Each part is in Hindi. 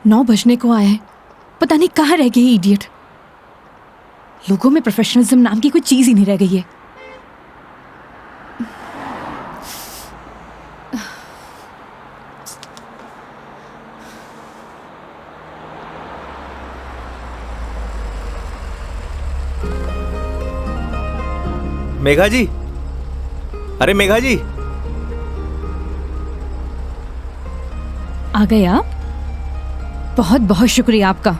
9 बजने को आया है, पता नहीं कहाँ रह गई इडियट। लोगों में प्रोफेशनलिज्म नाम की कोई चीज ही नहीं रह गई है। मेघा जी, अरे मेघा जी, आ गए आप? बहुत बहुत शुक्रिया आपका।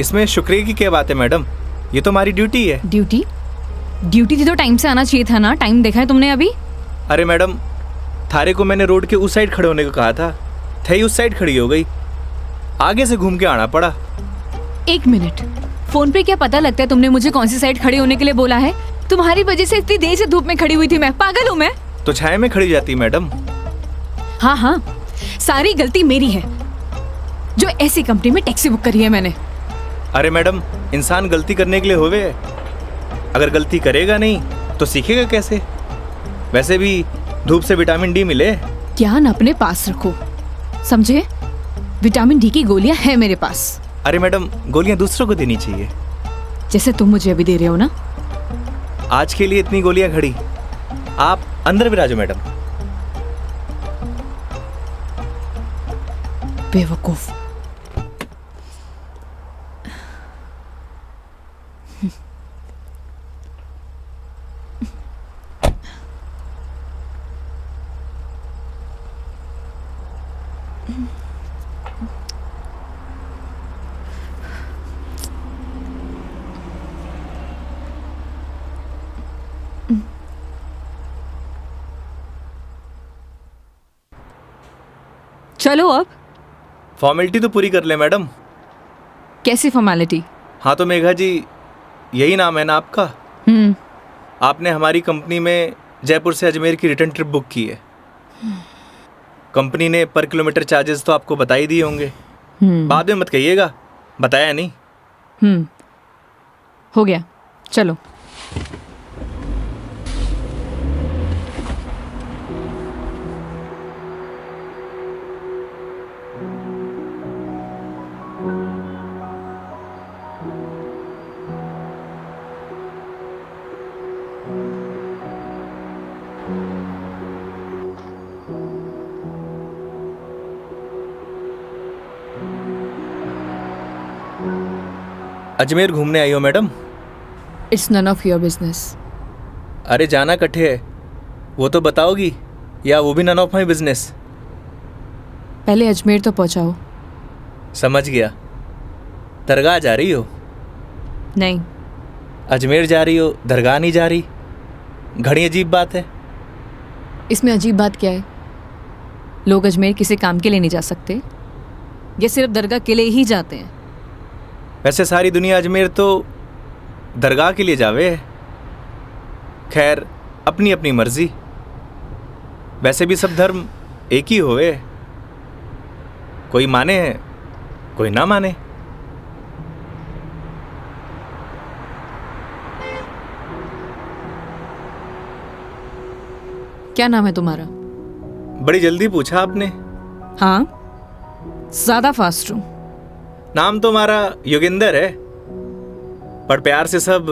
इसमें शुक्रिया की क्या बात है मैडम, ये तो हमारी ड्यूटी है। ड्यूटी? ड्यूटी थी तो टाइम से आना चाहिए था ना। टाइम देखा है तुमने अभी? अरे मैडम, थारे को मैंने रोड के उस साइड खड़े होने को कहा था, थई उस साइड खड़ी हो गई, आगे से घूम के आना पड़ा। 1 मिनट, फोन पे क्या पता लगता है तुमने मुझे कौन सी साइड खड़े होने के लिए बोला है? तुम्हारी वजह से इतनी देर से धूप में खड़ी हुई थी मैं। पागल हूँ मैं? तो छाया में खड़ी जाती मैडम। हाँ हाँ, सारी गलती मेरी है जो ऐसी कंपनी में टैक्सी बुक करी है मैंने। अरे मैडम, इंसान गलती करने के लिए होवे, अगर गलती करेगा नहीं तो सीखेगा कैसे? वैसे भी धूप से विटामिन डी मिले। ज्ञान अपने पास रखो, समझे? विटामिन डी की गोलियां हैं मेरे पास। अरे मैडम, गोलियां दूसरों को देनी चाहिए, जैसे तुम मुझे अभी दे रहे हो ना। आज के लिए इतनी गोलियां खड़ी, आप अंदर विराजो मैडम। बेवकूफ। चलो अब। फॉर्मेलिटी तो पूरी कर ले मैडम। कैसी फॉर्मेलिटी? हाँ तो मेघा जी, यही नाम है ना आपका? आपने हमारी कंपनी में जयपुर से अजमेर की रिटर्न ट्रिप बुक की है। कंपनी ने पर किलोमीटर चार्जेस तो आपको बता ही दिए होंगे। बाद में मत कहिएगा बताया नहीं। हो गया, चलो। अजमेर घूमने आई हो madam? It's none of your business. अरे जाना कट्ठे है वो तो बताओगी, या वो भी नन ऑफ माई बिजनेस? पहले अजमेर तो पहुंचाओ। समझ गया। दरगाह जा रही हो? नहीं। अजमेर जा रही हो, दरगाह नहीं जा रही? घड़ी अजीब बात है। इसमें अजीब बात क्या है? लोग अजमेर किसी काम के लिए नहीं जा सकते, ये सिर्फ दरगाह के लिए ही जाते हैं। वैसे सारी दुनिया अजमेर तो दरगाह के लिए जावे है। खैर, अपनी अपनी मर्जी। वैसे भी सब धर्म एक ही होवे, कोई माने है कोई ना माने। क्या नाम है तुम्हारा? बड़ी जल्दी पूछा आपने। हाँ, ज्यादा फास्ट हूं। नाम तो हमारा योगेंद्र है, पर प्यार से सब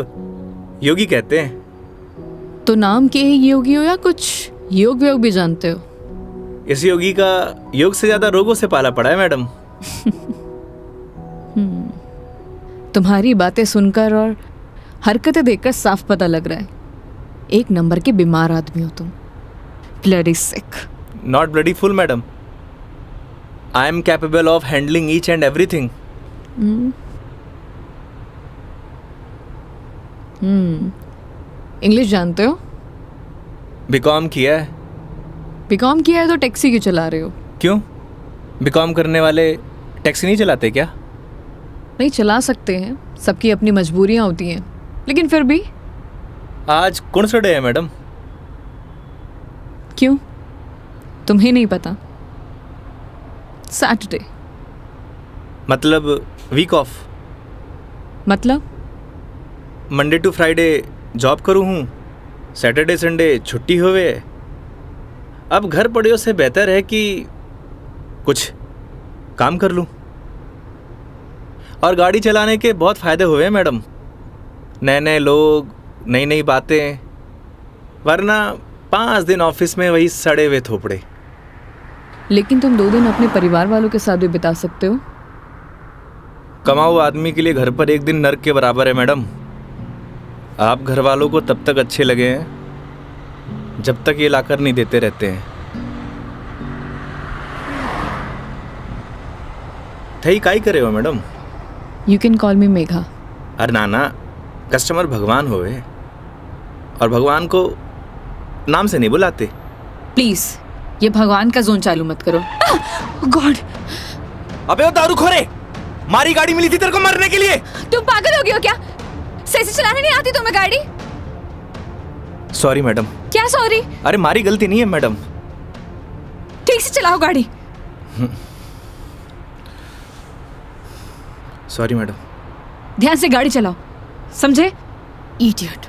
योगी कहते हैं। तो नाम के ही योगी हो या कुछ योग व्योग भी जानते हो? इस योगी का योग से ज्यादा रोगों से पाला पड़ा है मैडम। तुम्हारी बातें सुनकर और हरकतें देखकर साफ पता लग रहा है एक नंबर के बीमार आदमी हो तुम। Bloody sick. Not bloody fool madam, I am capable of handling each and everything. English जानते हो? बीकॉम किया है। बीकॉम किया है तो टैक्सी क्यों चला रहे हो? क्यों, बीकॉम करने वाले टैक्सी नहीं चलाते क्या? नहीं, चला सकते हैं, सबकी अपनी मजबूरियां होती हैं, लेकिन फिर भी। आज कौन सा डे है मैडम? क्यों, तुम्हें नहीं पता? सैटरडे। मतलब वीक ऑफ? मतलब मंडे टू फ्राइडे जॉब करूँ हूँ, सैटरडे संडे छुट्टी होवे। अब घर पड़े से बेहतर है कि कुछ काम कर लूँ। और गाड़ी चलाने के बहुत फ़ायदे हुए हैं मैडम। नए नए लोग, नई नई बातें, वरना 5 दिन ऑफिस में वही सड़े हुए थोपड़े। लेकिन तुम 2 दिन अपने परिवार वालों के साथ भी बिता सकते हो। कमाऊ आदमी के लिए घर पर एक दिन नर्क के बराबर है मैडम। आप घर वालों को तब तक अच्छे लगे हैं जब तक ये लाकर नहीं देते रहते हैं। थई काई करे हो मैडम? यू कैन कॉल मी मेघा। अरे नाना, कस्टमर भगवान होवे और भगवान को नाम से नहीं बुलाते। प्लीज ये भगवान का जोन चालू मत करो। गॉड! अबे वो दारूखोरे, मारी गाड़ी मिली थी तेरे को मरने के लिए। तुम पागल हो गए हो क्या? सही से चलाने नहीं आती तुम्हें गाड़ी? Sorry madam. क्या सॉरी? अरे मारी गलती नहीं है मैडम। ठीक से चलाओ गाड़ी। Sorry madam. ध्यान से गाड़ी चलाओ, समझे? इडियट।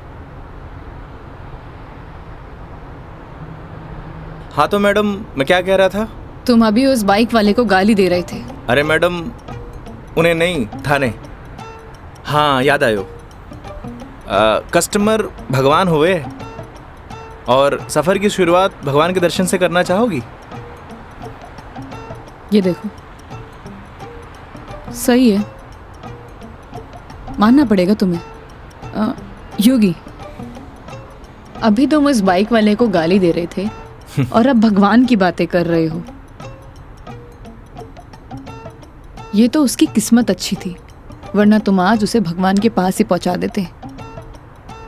हाँ तो मैडम, मैं क्या कह रहा था? तुम अभी उस बाइक वाले को गाली दे रहे थे। अरे मैडम, उन्हें नहीं, थाने। हाँ याद आयो। कस्टमर भगवान हुए और सफ़र की शुरुआत भगवान के दर्शन से करना चाहोगी? ये देखो, सही है, मानना पड़ेगा तुम्हें। योगी, अभी तुम उस बाइक वाले को गाली दे रहे थे और अब भगवान की बातें कर रहे हो। ये तो उसकी किस्मत अच्छी थी, वरना तुम आज उसे भगवान के पास ही पहुंचा देते।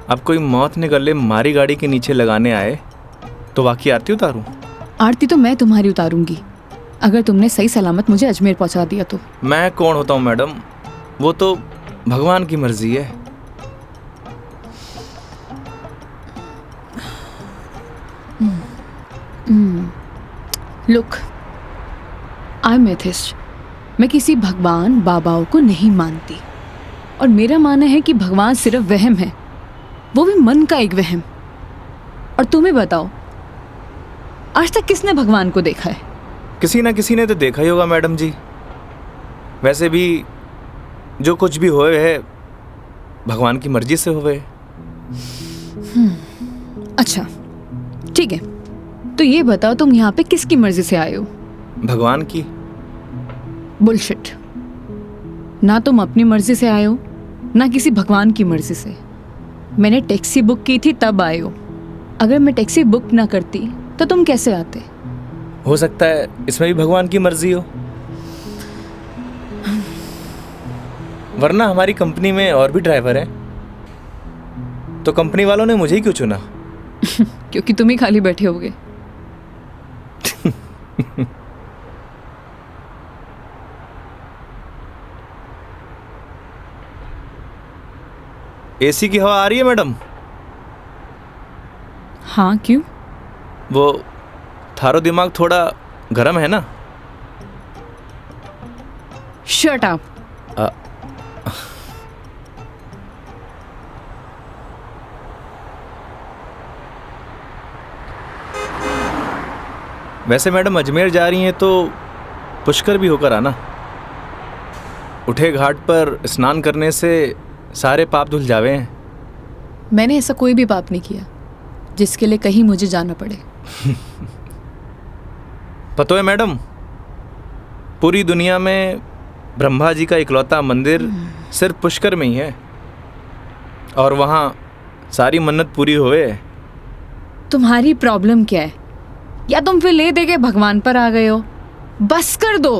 अब कोई मौत ने गले मारी गाड़ी के नीचे लगाने आए तो वाकई आरती उतारूं? आरती तो मैं तुम्हारी उतारूंगी अगर तुमने सही सलामत मुझे अजमेर पहुंचा दिया तो। मैं कौन होता हूँ मैडम, वो तो भगवान की मर्जी है। Look, I am atheist. मैं किसी भगवान बाबाओं को नहीं मानती और मेरा मानना है कि भगवान सिर्फ वहम है, वो भी मन का एक वहम। और तुम्हें बताओ, आज तक किसने भगवान को देखा है? किसी ना किसी ने तो देखा ही होगा मैडम जी। वैसे भी जो कुछ भी होए है भगवान की मर्जी से होए। अच्छा ठीक है, तो ये बताओ तुम यहाँ पे किसकी मर्जी से आए हो? भगवान की। बुलशिट। ना तुम अपनी मर्जी से आए हो, ना किसी भगवान की मर्जी से। मैंने टैक्सी बुक की थी तब आए हो। अगर मैं टैक्सी बुक ना करती तो तुम कैसे आते? हो सकता है इसमें भी भगवान की मर्जी हो, वरना हमारी कंपनी में और भी ड्राइवर हैं, तो कंपनी वालों ने मुझे ही क्यों चुना? क्योंकि तुम ही खाली बैठे होगे। एसी की हवा आ रही है मैडम? हाँ क्यों? वो थारो दिमाग थोड़ा गर्म है ना? Shut up. वैसे मैडम अजमेर जा रही हैं तो पुष्कर भी होकर आना। उठे घाट पर स्नान करने से सारे पाप धुल जावे हैं। मैंने ऐसा कोई भी पाप नहीं किया जिसके लिए कहीं मुझे जाना पड़े। पता है मैडम, पूरी दुनिया में ब्रह्मा जी का इकलौता मंदिर सिर्फ पुष्कर में ही है और वहाँ सारी मन्नत पूरी हुए। तुम्हारी प्रॉब्लम क्या है? या तुम फिर ले दे के भगवान पर आ गए हो? बस कर दो।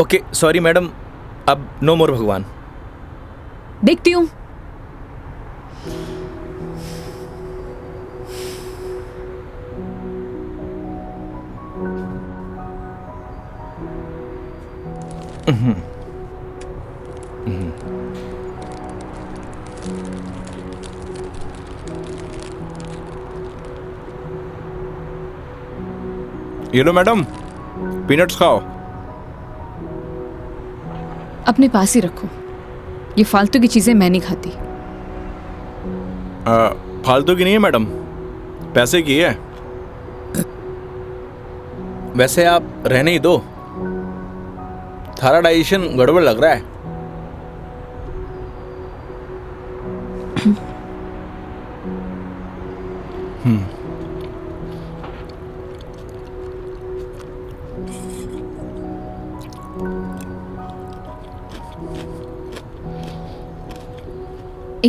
ओके सॉरी मैडम, अब नो मोर भगवान। देखती हूँ। ये लो मैडम, पीनट्स खाओ। अपने पास ही रखो, ये फालतू की चीजें मैं नहीं खाती। फालतू की नहीं है मैडम, पैसे की है। वैसे आप रहने ही दो, थारा डाइजेशन गड़बड़ लग रहा है। एक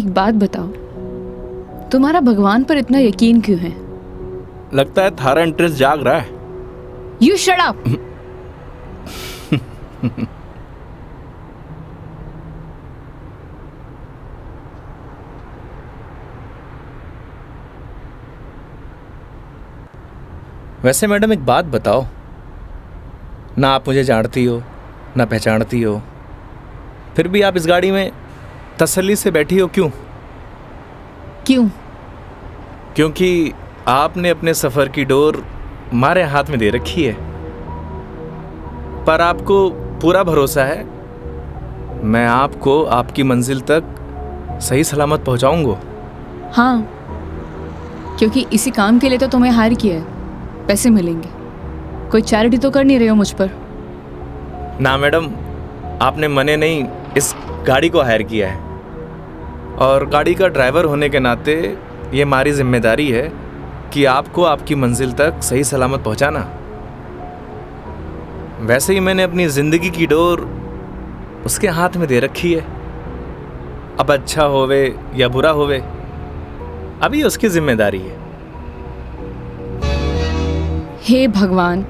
बात बताओ, तुम्हारा भगवान पर इतना यकीन क्यों है? लगता है थारा इंटरेस्ट जाग रहा है। You shut up. वैसे मैडम एक बात बताओ, ना आप मुझे जानती हो ना पहचानती हो, फिर भी आप इस गाड़ी में तसल्ली से बैठी हो, क्यों? क्यों? क्योंकि आपने अपने सफ़र की डोर हमारे हाथ में दे रखी है, पर आपको पूरा भरोसा है मैं आपको आपकी मंजिल तक सही सलामत पहुंचाऊंगा। हाँ, क्योंकि इसी काम के लिए तो तुम्हें हायर किया है, पैसे मिलेंगे। कोई चैरिटी तो कर नहीं रहे हो मुझ पर? ना मैडम, आपने मने नहीं इस गाड़ी को हायर किया है, और गाड़ी का ड्राइवर होने के नाते ये हमारी जिम्मेदारी है कि आपको आपकी मंजिल तक सही सलामत पहुंचाना। वैसे ही मैंने अपनी ज़िंदगी की डोर उसके हाथ में दे रखी है। अब अच्छा होवे या बुरा होवे, अभी उसकी जिम्मेदारी है। हे भगवान,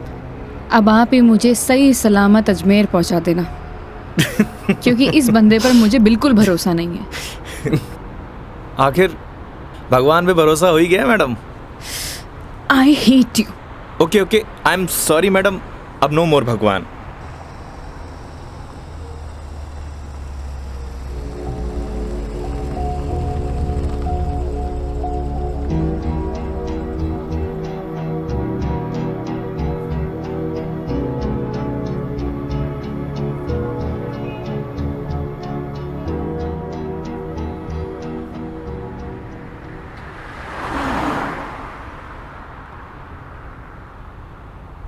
अब आप ही मुझे सही सलामत अजमेर पहुंचा देना, क्योंकि इस बंदे पर मुझे बिल्कुल भरोसा नहीं है। आखिर भगवान पे भरोसा हो ही गया madam. I hate you. Okay okay, I am sorry madam, अब नो मोर भगवान।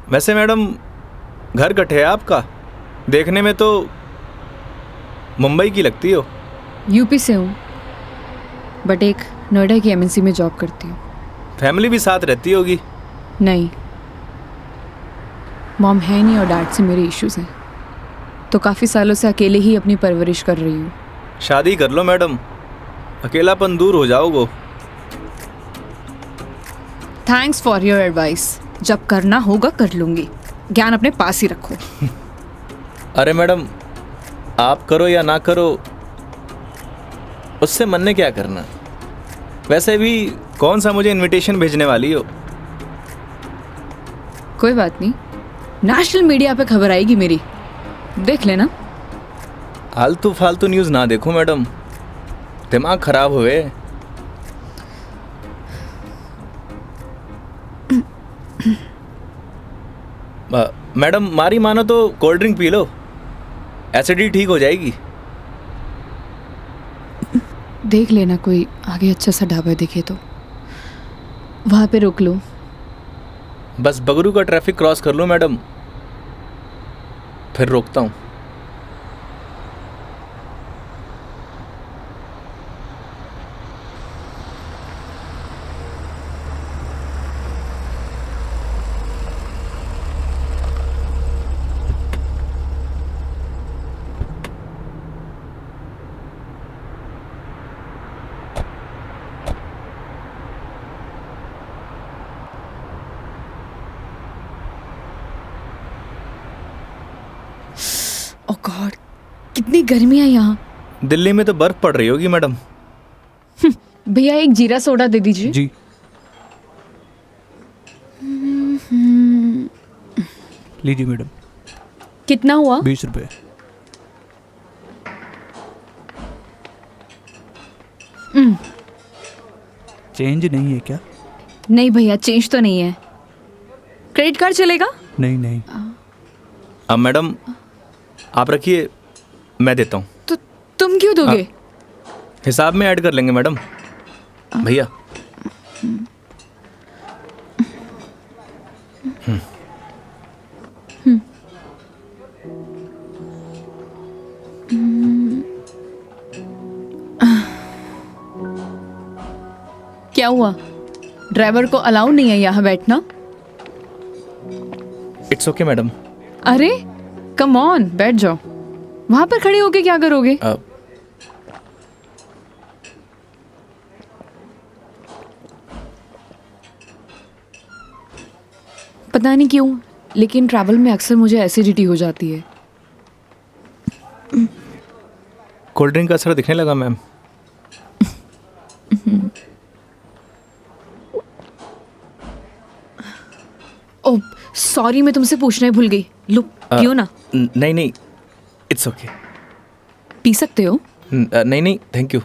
वैसे मैडम घर कटे है आपका? देखने में तो मुंबई की लगती हो। यूपी से हूँ, बट एक नोएडा की एमएनसी में जॉब करती हूँ। फैमिली भी साथ रहती होगी? नहीं, मॉम है नहीं और डैड से मेरे इश्यूज हैं, तो काफ़ी सालों से अकेले ही अपनी परवरिश कर रही हूँ। शादी कर लो मैडम, अकेलापन दूर हो जाओगे। Thanks for your advice. जब करना होगा कर लूँगी, ज्ञान अपने पास ही रखो। अरे मैडम, आप करो या ना करो, उससे मन ने क्या करना। वैसे भी कौन सा मुझे इनविटेशन भेजने वाली हो? कोई बात नहीं, नेशनल मीडिया पे खबर आएगी मेरी, देख लेना। आलतू फालतू न्यूज़ ना देखो मैडम, दिमाग खराब हुए। मैडम मारी मानो तो cold drink P low, acidity ठीक हो जाएगी। देख लेना, कोई आगे अच्छा सा ढाबा दिखे तो वहाँ पे रोक लो। बस बगरू का ट्रैफिक क्रॉस कर लो मैडम, फिर रोकता हूँ। ओह गॉड, कितनी गर्मी है यहाँ। दिल्ली में तो बर्फ पड़ रही होगी मैडम। भैया एक जीरा सोडा दे दीजिए। जी। लीजिए मैडम। कितना हुआ? 20 रुपये। चेंज नहीं है क्या? नहीं भैया, चेंज तो नहीं है। क्रेडिट कार्ड चलेगा? नहीं नहीं। अब मैडम आप रखिए, मैं देता हूँ। तो तुम क्यों दोगे? हिसाब में ऐड कर लेंगे मैडम। भैया क्या हुआ? ड्राइवर को अलाउ नहीं है यहाँ बैठना। It's okay madam. अरे कम ऑन, बैठ जाओ। वहां पर खड़े होके क्या करोगे? पता नहीं क्यों, लेकिन ट्रैवल में अक्सर मुझे एसिडिटी हो जाती है। कोल्ड ड्रिंक का असर दिखने लगा मैम। ओह सॉरी, मैं तुमसे पूछना ही भूल गई। लो पियो ना। नहीं नहीं, इट्स ओके। पी सकते हो। नहीं नहीं, थैंक यू।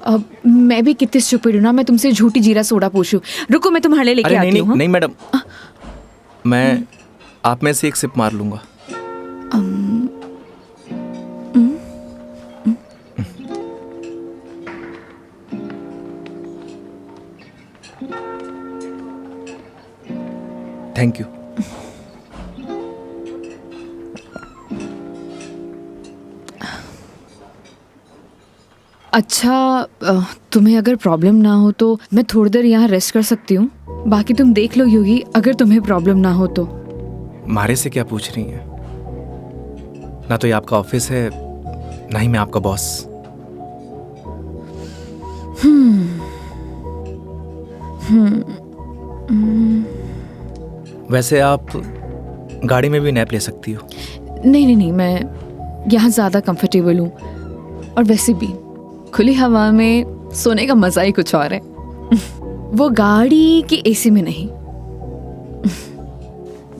अब मैं भी कितनी स्टूपिड हूँ ना, मैं तुमसे झूठी जीरा सोडा पूछूं। रुको मैं तुम्हारे लिए लेके अरे आती हूँ। नहीं मैडम, मैं आप में से एक सिप मार लूंगा। Thank you. अच्छा तुम्हें अगर प्रॉब्लम ना हो तो मैं थोड़ी देर यहाँ रेस्ट कर सकती हूँ। बाकी तुम देख लो योगी, अगर तुम्हें प्रॉब्लम ना हो तो। मारे से क्या पूछ रही हैं? ना तो ये आपका ऑफिस है, ना ही मैं आपका बॉस। वैसे आप गाड़ी में भी नैप ले सकती हो। नहीं नहीं नहीं, मैं यहाँ ज़्यादा कंफर्टेबल हूँ, और वैसे भी खुली हवा में सोने का मज़ा ही कुछ और है। वो गाड़ी की एसी में नहीं।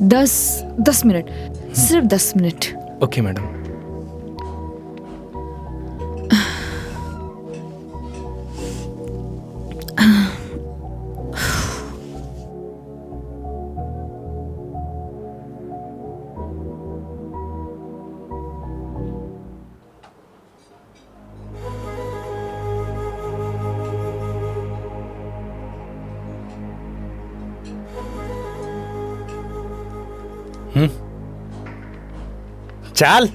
10 मिनट, सिर्फ 10 मिनट। Okay madam. चल।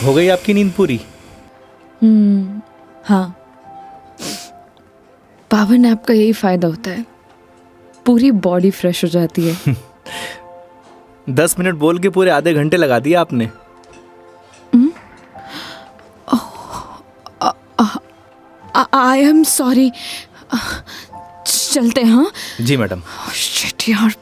हो गई आपकी नींद पूरी? हाँ, पावर नैप का यही फायदा होता है, पूरी बॉडी फ्रेश हो जाती है। 10 मिनट बोल के पूरे आधे घंटे लगा दिया आपने। आई एम सॉरी। चलते हैं। हाँ जी मैडम। शिट यार।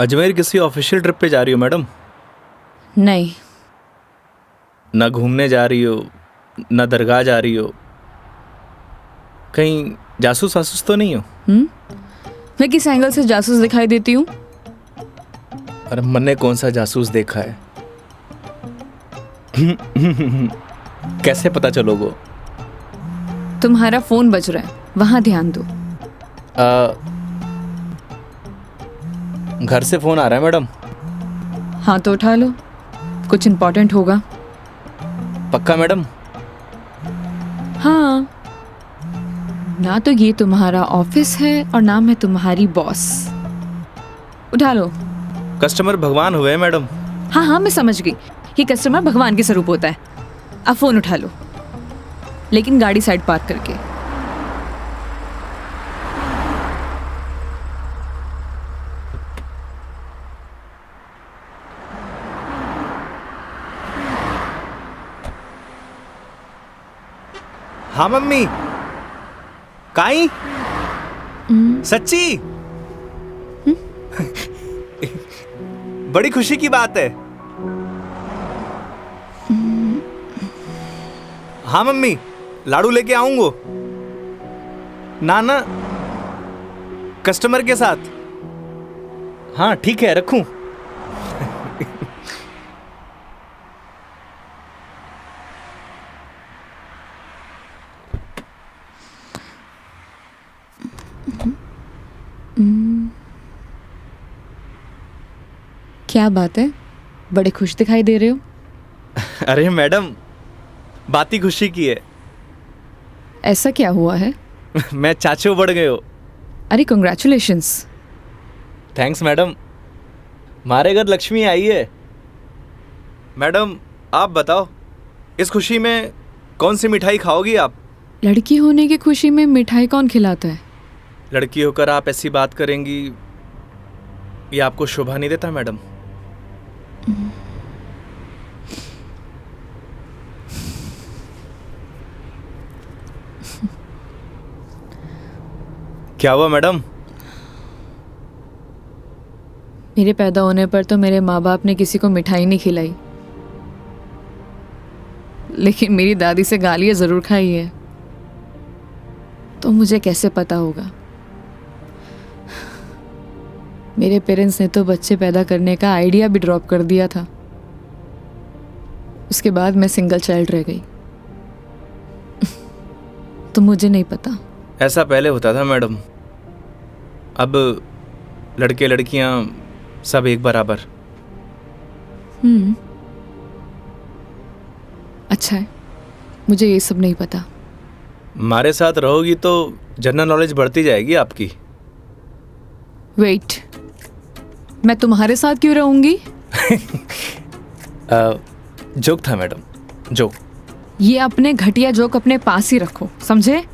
अजमेर किसी ऑफिशियल ट्रिप पे जा रही हो मैडम? नहीं। ना घूमने जा रही हो, ना दरगाह जा रही हो, कहीं जासूस वासूस तो नहीं हो? मैं किस एंगल से जासूस दिखाई देती हूँ? अरे मैंने कौन सा जासूस देखा है? कैसे पता चलोगे? तुम्हारा फोन बज रहा है, वहां ध्यान दो। घर से फोन आ रहा है मैडम। हाँ तो उठा लो, कुछ इम्पोर्टेंट होगा। पक्का मैडम? हाँ, ना तो ये तुम्हारा ऑफिस है और ना मैं तुम्हारी बॉस। उठा लो। कस्टमर भगवान हुए हैं मैडम। हाँ हाँ मैं समझ गई, ये कस्टमर भगवान के स्वरूप होता है। अब फोन उठा लो, लेकिन गाड़ी साइड पार्क करके। हाँ मम्मी। काई? सच्ची? बड़ी खुशी की बात है। हाँ मम्मी, लाडू लेके आऊंगो। ना ना, कस्टमर के साथ। हाँ ठीक है, रखूं। क्या बात है, बड़े खुश दिखाई दे रहे हो। अरे मैडम, बात ही खुशी की है। ऐसा क्या हुआ है। मैं चाचू बढ़ गए हो। अरे कंग्रेचुलेशंस। थैंक्स मैडम, हमारे घर लक्ष्मी आई है। मैडम आप बताओ, इस खुशी में कौन सी मिठाई खाओगी आप? लड़की होने की खुशी में मिठाई कौन खिलाता है। लड़की होकर आप ऐसी बात करेंगी, ये आपको शोभा नहीं देता मैडम। क्या हुआ मैडम? मेरे पैदा होने पर तो मेरे माँ बाप ने किसी को मिठाई नहीं खिलाई, लेकिन मेरी दादी से गालियाँ ज़रूर खाई है। तो मुझे कैसे पता होगा। मेरे पेरेंट्स ने तो बच्चे पैदा करने का आइडिया भी ड्रॉप कर दिया था। उसके बाद मैं सिंगल चाइल्ड रह गई। तो मुझे नहीं पता। ऐसा पहले होता था मैडम, अब लड़के लड़कियां सब एक बराबर। अच्छा है, मुझे ये सब नहीं पता। हमारे साथ रहोगी तो जनरल नॉलेज बढ़ती जाएगी आपकी। वेट, मैं तुम्हारे साथ क्यों रहूंगी। जोक था मैडम, जोक। ये अपने घटिया जोक अपने पास ही रखो, समझे।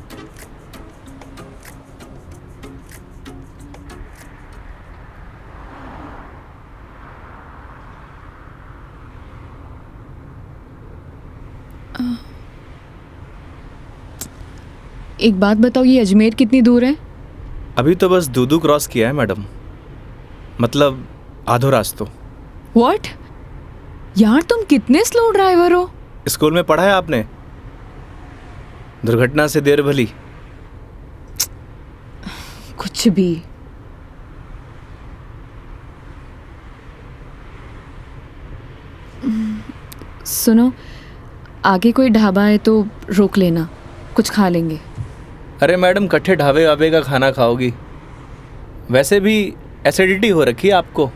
एक बात बताओ, ये अजमेर कितनी दूर है। अभी तो बस दूदू क्रॉस किया है मैडम, मतलब आधो रास्तों। व्हाट, यार तुम कितने स्लो ड्राइवर हो। स्कूल में पढ़ा है आपने, दुर्घटना से देर भली। कुछ भी। सुनो, आगे कोई ढाबा है तो रोक लेना, कुछ खा लेंगे। अरे मैडम, कट्ठे ढाबे वाबे का खाना खाओगी? वैसे भी एसिडिटी हो रखी है आपको।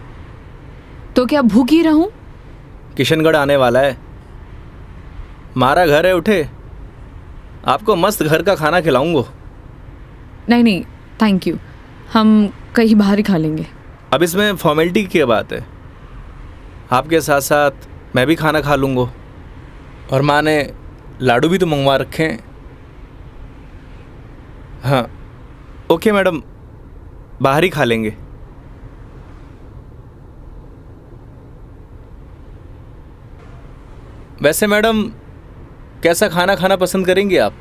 तो क्या भूख ही रहूं। किशनगढ़ आने वाला है, हमारा घर है, उठे आपको मस्त घर का खाना खिलाऊंगा। नहीं नहीं थैंक यू, हम कहीं बाहर ही खा लेंगे। अब इसमें फॉर्मेलिटी की बात है, आपके साथ साथ मैं भी खाना खा लूँगा। और माँ ने लाडू भी तो मंगवा रखे हैं। हाँ ओके मैडम, बाहर ही खा लेंगे। वैसे मैडम, कैसा खाना खाना पसंद करेंगे आप?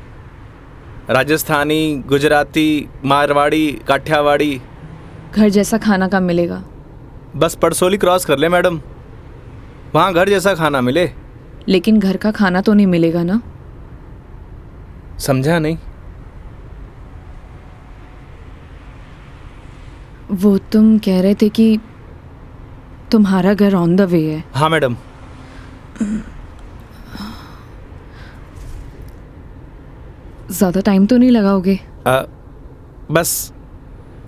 राजस्थानी, गुजराती, मारवाड़ी, काठियावाड़ी? घर जैसा खाना कब मिलेगा। बस पड़सोली क्रॉस कर ले मैडम, वहाँ घर जैसा खाना मिले। लेकिन घर का खाना तो नहीं मिलेगा ना। समझा नहीं। वो तुम कह रहे थे कि तुम्हारा घर ऑन द वे है। हाँ मैडम। ज़्यादा टाइम तो नहीं लगाओगे। बस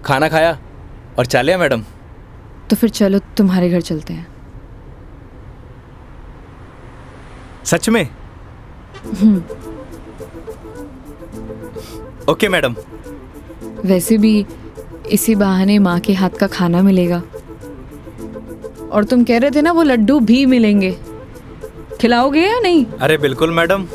खाना खाया और चलिए मैडम। तो फिर चलो तुम्हारे घर चलते हैं। सच में? Okay madam. वैसे भी इसी बहाने माँ के हाथ का खाना मिलेगा। और तुम कह रहे थे ना वो लड्डू भी मिलेंगे, खिलाओगे या नहीं। अरे बिल्कुल मैडम।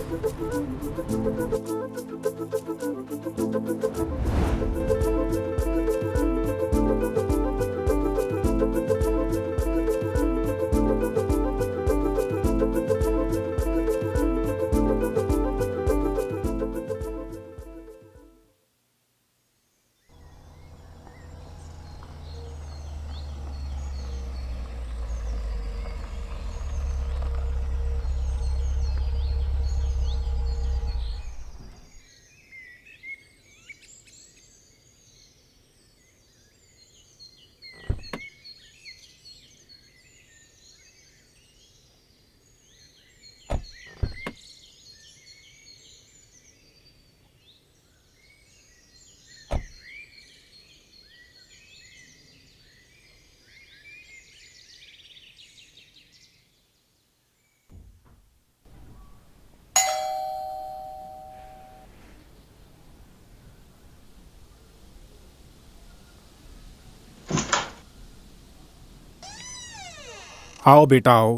आओ बेटा आओ,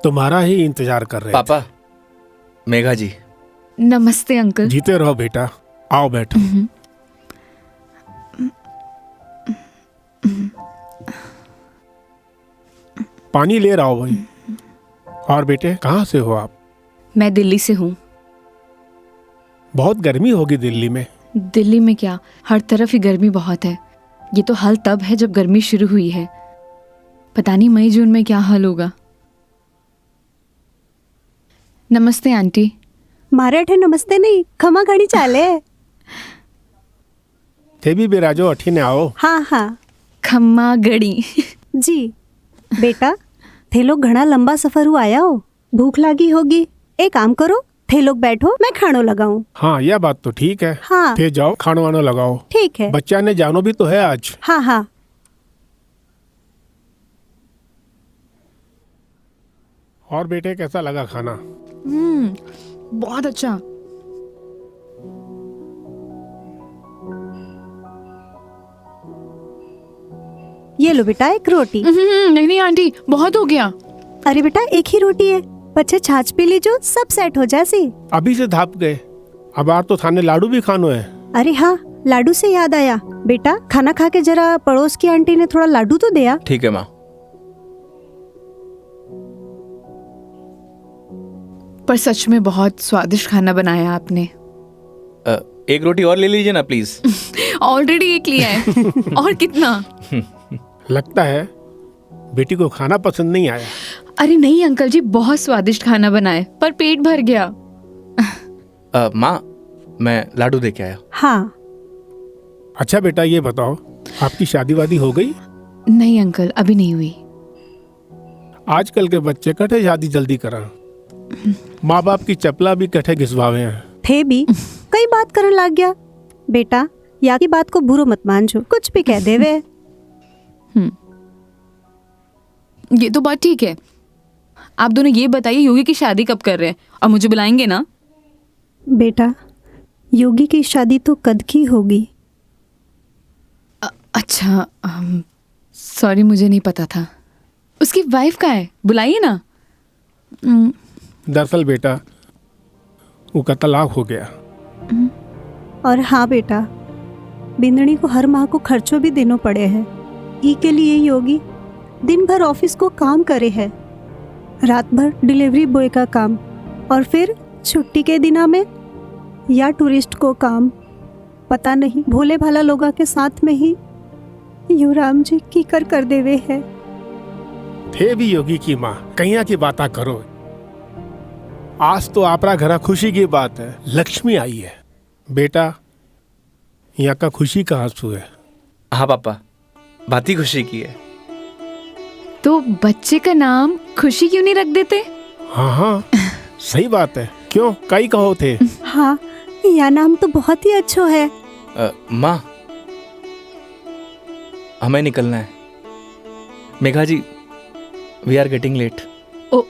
तुम्हारा ही इंतजार कर रहे पापा, मेघा जी। नमस्ते अंकल। थे। जीते रहो बेटा, आओ बैठो। पानी ले रहा हो भाई। और बेटे कहाँ से हो आप? मैं दिल्ली से हूँ। बहुत गर्मी होगी दिल्ली में। दिल्ली में क्या, हर तरफ ही गर्मी बहुत है। ये तो हाल तब है जब गर्मी शुरू हुई है। पता नहीं मई जून में क्या हाल होगा। नमस्ते आंटी। મારે નમસ્તે નહીં, ખમા ઘણી ચાલે। थे भी बिराजो अठी ने आओ। હા હા खम्मा गड़ी। जी। बेटा थे लोग घना लंबा सफर हुआ आया हो, भूख लगी होगी। एक काम करो, थे लोग बैठो, मैं खानो लगाऊं। हाँ यह बात तो ठीक है। हाँ थे जाओ खानो वानो लगाओ। ठीक है। बच्चा ने जानो भी तो है आज। हाँ हाँ। और बेटे कैसा लगा खाना? बहुत अच्छा। ये लो बेटा एक रोटी। नहीं नहीं आंटी, बहुत हो गया। अरे बेटा एक ही रोटी है, पछे छाछ पी लीजो, सब सेट हो जासी। अभी से धाप गए, अब आर तो थाने लाडू भी खानो है। अरे हाँ, लाडू से याद आया, बेटा खाना खा के जरा पड़ोस की आंटी ने थोड़ा लाडू तो दिया। ठीक है माँ। पर सच में बहुत स्वादिष्ट खाना बनाया आपने। एक रोटी और ले लीजिए ना प्लीज। ऑलरेडी एक लिया है। और कितना? लगता है बेटी को खाना पसंद नहीं आया। अरे नहीं अंकल जी, बहुत स्वादिष्ट खाना बनाए, पर पेट भर गया। माँ, मैं लाडू दे के आया। हाँ। अच्छा बेटा ये बताओ, आपकी शादी वादी हो गई? नहीं अंकल, अभी नहीं हुई। आजकल के बच्चे कठे शादी जल्दी करा, माँ बाप की चपला भी कठे घिसवावे हैं। थे भी कई बात करने लग गया। बेटा या की बात को बुरो मत मानजो, कुछ भी कह देवे। ये तो बात ठीक है। आप दोनों ये बताइए योगी की शादी कब कर रहे हैं, और मुझे बुलाएंगे ना? बेटा योगी की शादी तो कद की होगी। अच्छा, सॉरी मुझे नहीं पता था। उसकी वाइफ कहाँ है, बुलाइए ना। दरअसल बेटा वो का तलाक हो गया। और हाँ बेटा, बिंदनी को हर माह को खर्चों भी देना पड़े हैं। ई के लिए योगी दिन भर ऑफिस को काम करे है, रात भर डिलीवरी बॉय का काम, और फिर छुट्टी के दिना में या टूरिस्ट को काम। पता नहीं भोले भाला लोगा के साथ में ही युवराम जी की कर देवे है। थे भी योगी की माँ, कहिया की बात करो। आज तो आपरा घरा खुशी की बात है, लक्ष्मी आई है। बेटा यहाँ का खुशी का आंसू है। हाँ पापा, बात ही खुशी की है। तो बच्चे का नाम खुशी क्यों नहीं रख देते? हाँ हाँ सही बात है, क्यों कई कहो थे। हाँ यह नाम तो बहुत ही अच्छा है। माँ, हमें निकलना है। Megha ji, we are getting late. Oh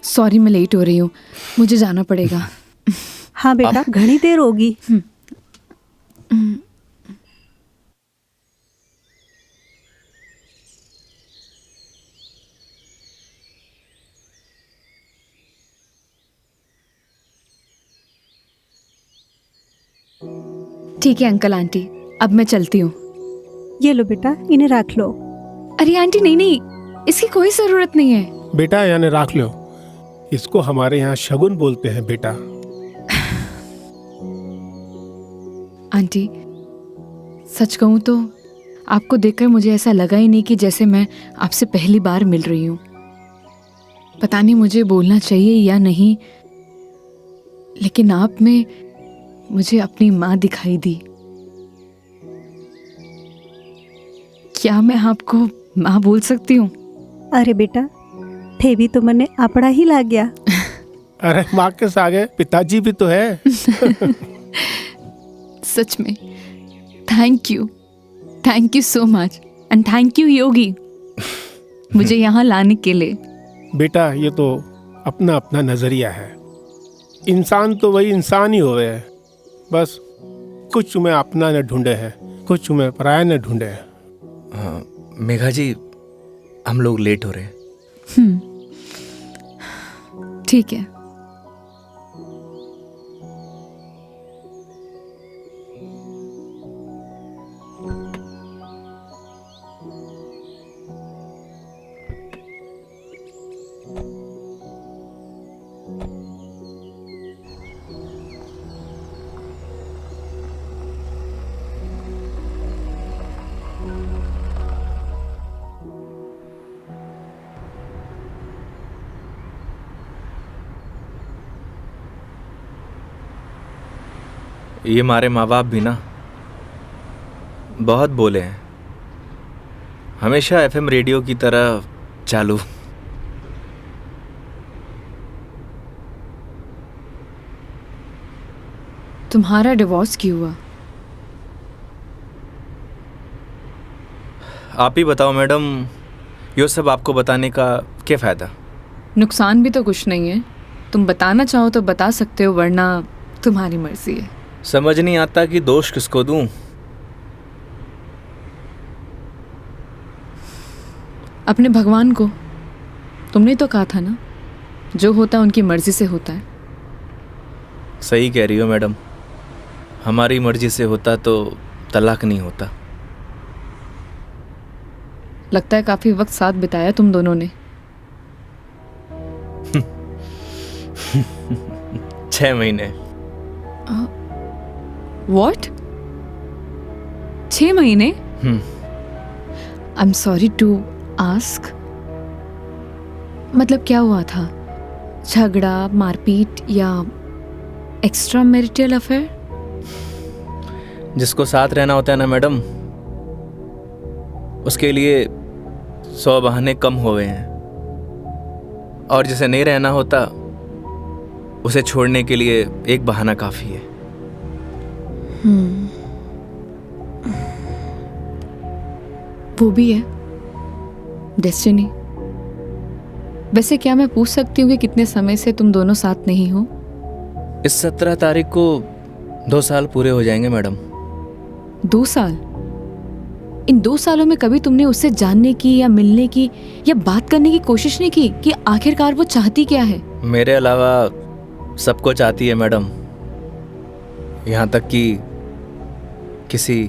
sorry, मैं लेट हो रही हूँ, मुझे जाना पड़ेगा। हाँ बेटा घनी देर होगी। ठीक है अंकल आंटी, अब मैं चलती हूँ। ये लो बेटा, इन्हें रख लो। अरे आंटी नहीं नहीं, इसकी कोई जरूरत नहीं है। बेटा यानी राख लो, इसको हमारे यहाँ शगुन बोलते हैं बेटा। आंटी सच कहूँ तो आपको देखकर मुझे ऐसा लगा ही नहीं कि जैसे मैं आपसे पहली बार मिल रही हूँ। पता नहीं मुझे बोलना चाहिए या नहीं, लेकिन आप में मुझे अपनी माँ दिखाई दी। क्या मैं आपको माँ बोल सकती हूँ? अरे बेटा थे भी तो मने अपना ही लग गया। अरे माँ के सागे पिताजी भी तो है। सच में thank you so much, and thank you Yogi मुझे यहाँ लाने के लिए। बेटा ये तो अपना अपना नजरिया है, इंसान तो वही इंसान ही होवे है, बस कुछ में अपना न ढूंढे है, कुछ में पराया न ढूंढे है। मेघा जी, हम लोग लेट हो रहे हैं। ठीक है। ये हमारे माँ बाप भी ना बहुत बोले हैं, हमेशा एफएम रेडियो की तरह चालू। तुम्हारा डिवोर्स क्यों हुआ? आप ही बताओ मैडम, ये सब आपको बताने का क्या फ़ायदा? नुकसान भी तो कुछ नहीं है। तुम बताना चाहो तो बता सकते हो, वरना तुम्हारी मर्जी है। समझ नहीं आता कि दोष किसको दूं। अपने भगवान को। तुमने तो कहा था ना, जो होता है उनकी मर्जी से होता है। सही कह रही हो मैडम, हमारी मर्जी से होता तो तलाक नहीं होता। लगता है काफी वक्त साथ बिताया तुम दोनों ने। 6 महीने। What? 6 महीने? I'm sorry to ask. मतलब क्या हुआ था? झगड़ा, मारपीट या एक्स्ट्रा मैरिटल अफेयर? जिसको साथ रहना होता है ना मैडम, उसके लिए 100 बहाने कम हो गए हैं, और जिसे नहीं रहना होता उसे छोड़ने के लिए एक बहाना काफ़ी है। वो भी है डेस्टिनी। वैसे क्या मैं पूछ सकती हूँ कि कितने समय से तुम दोनों साथ नहीं हो? इस 17 तारीख को 2 साल पूरे हो जाएंगे मैडम। 2 साल? इन 2 सालों में कभी तुमने उससे जानने की या मिलने की या बात करने की कोशिश नहीं की कि आखिरकार वो चाहती क्या है? मेरे अलावा सबको चाहती है मैडम, यहाँ तक कि किसी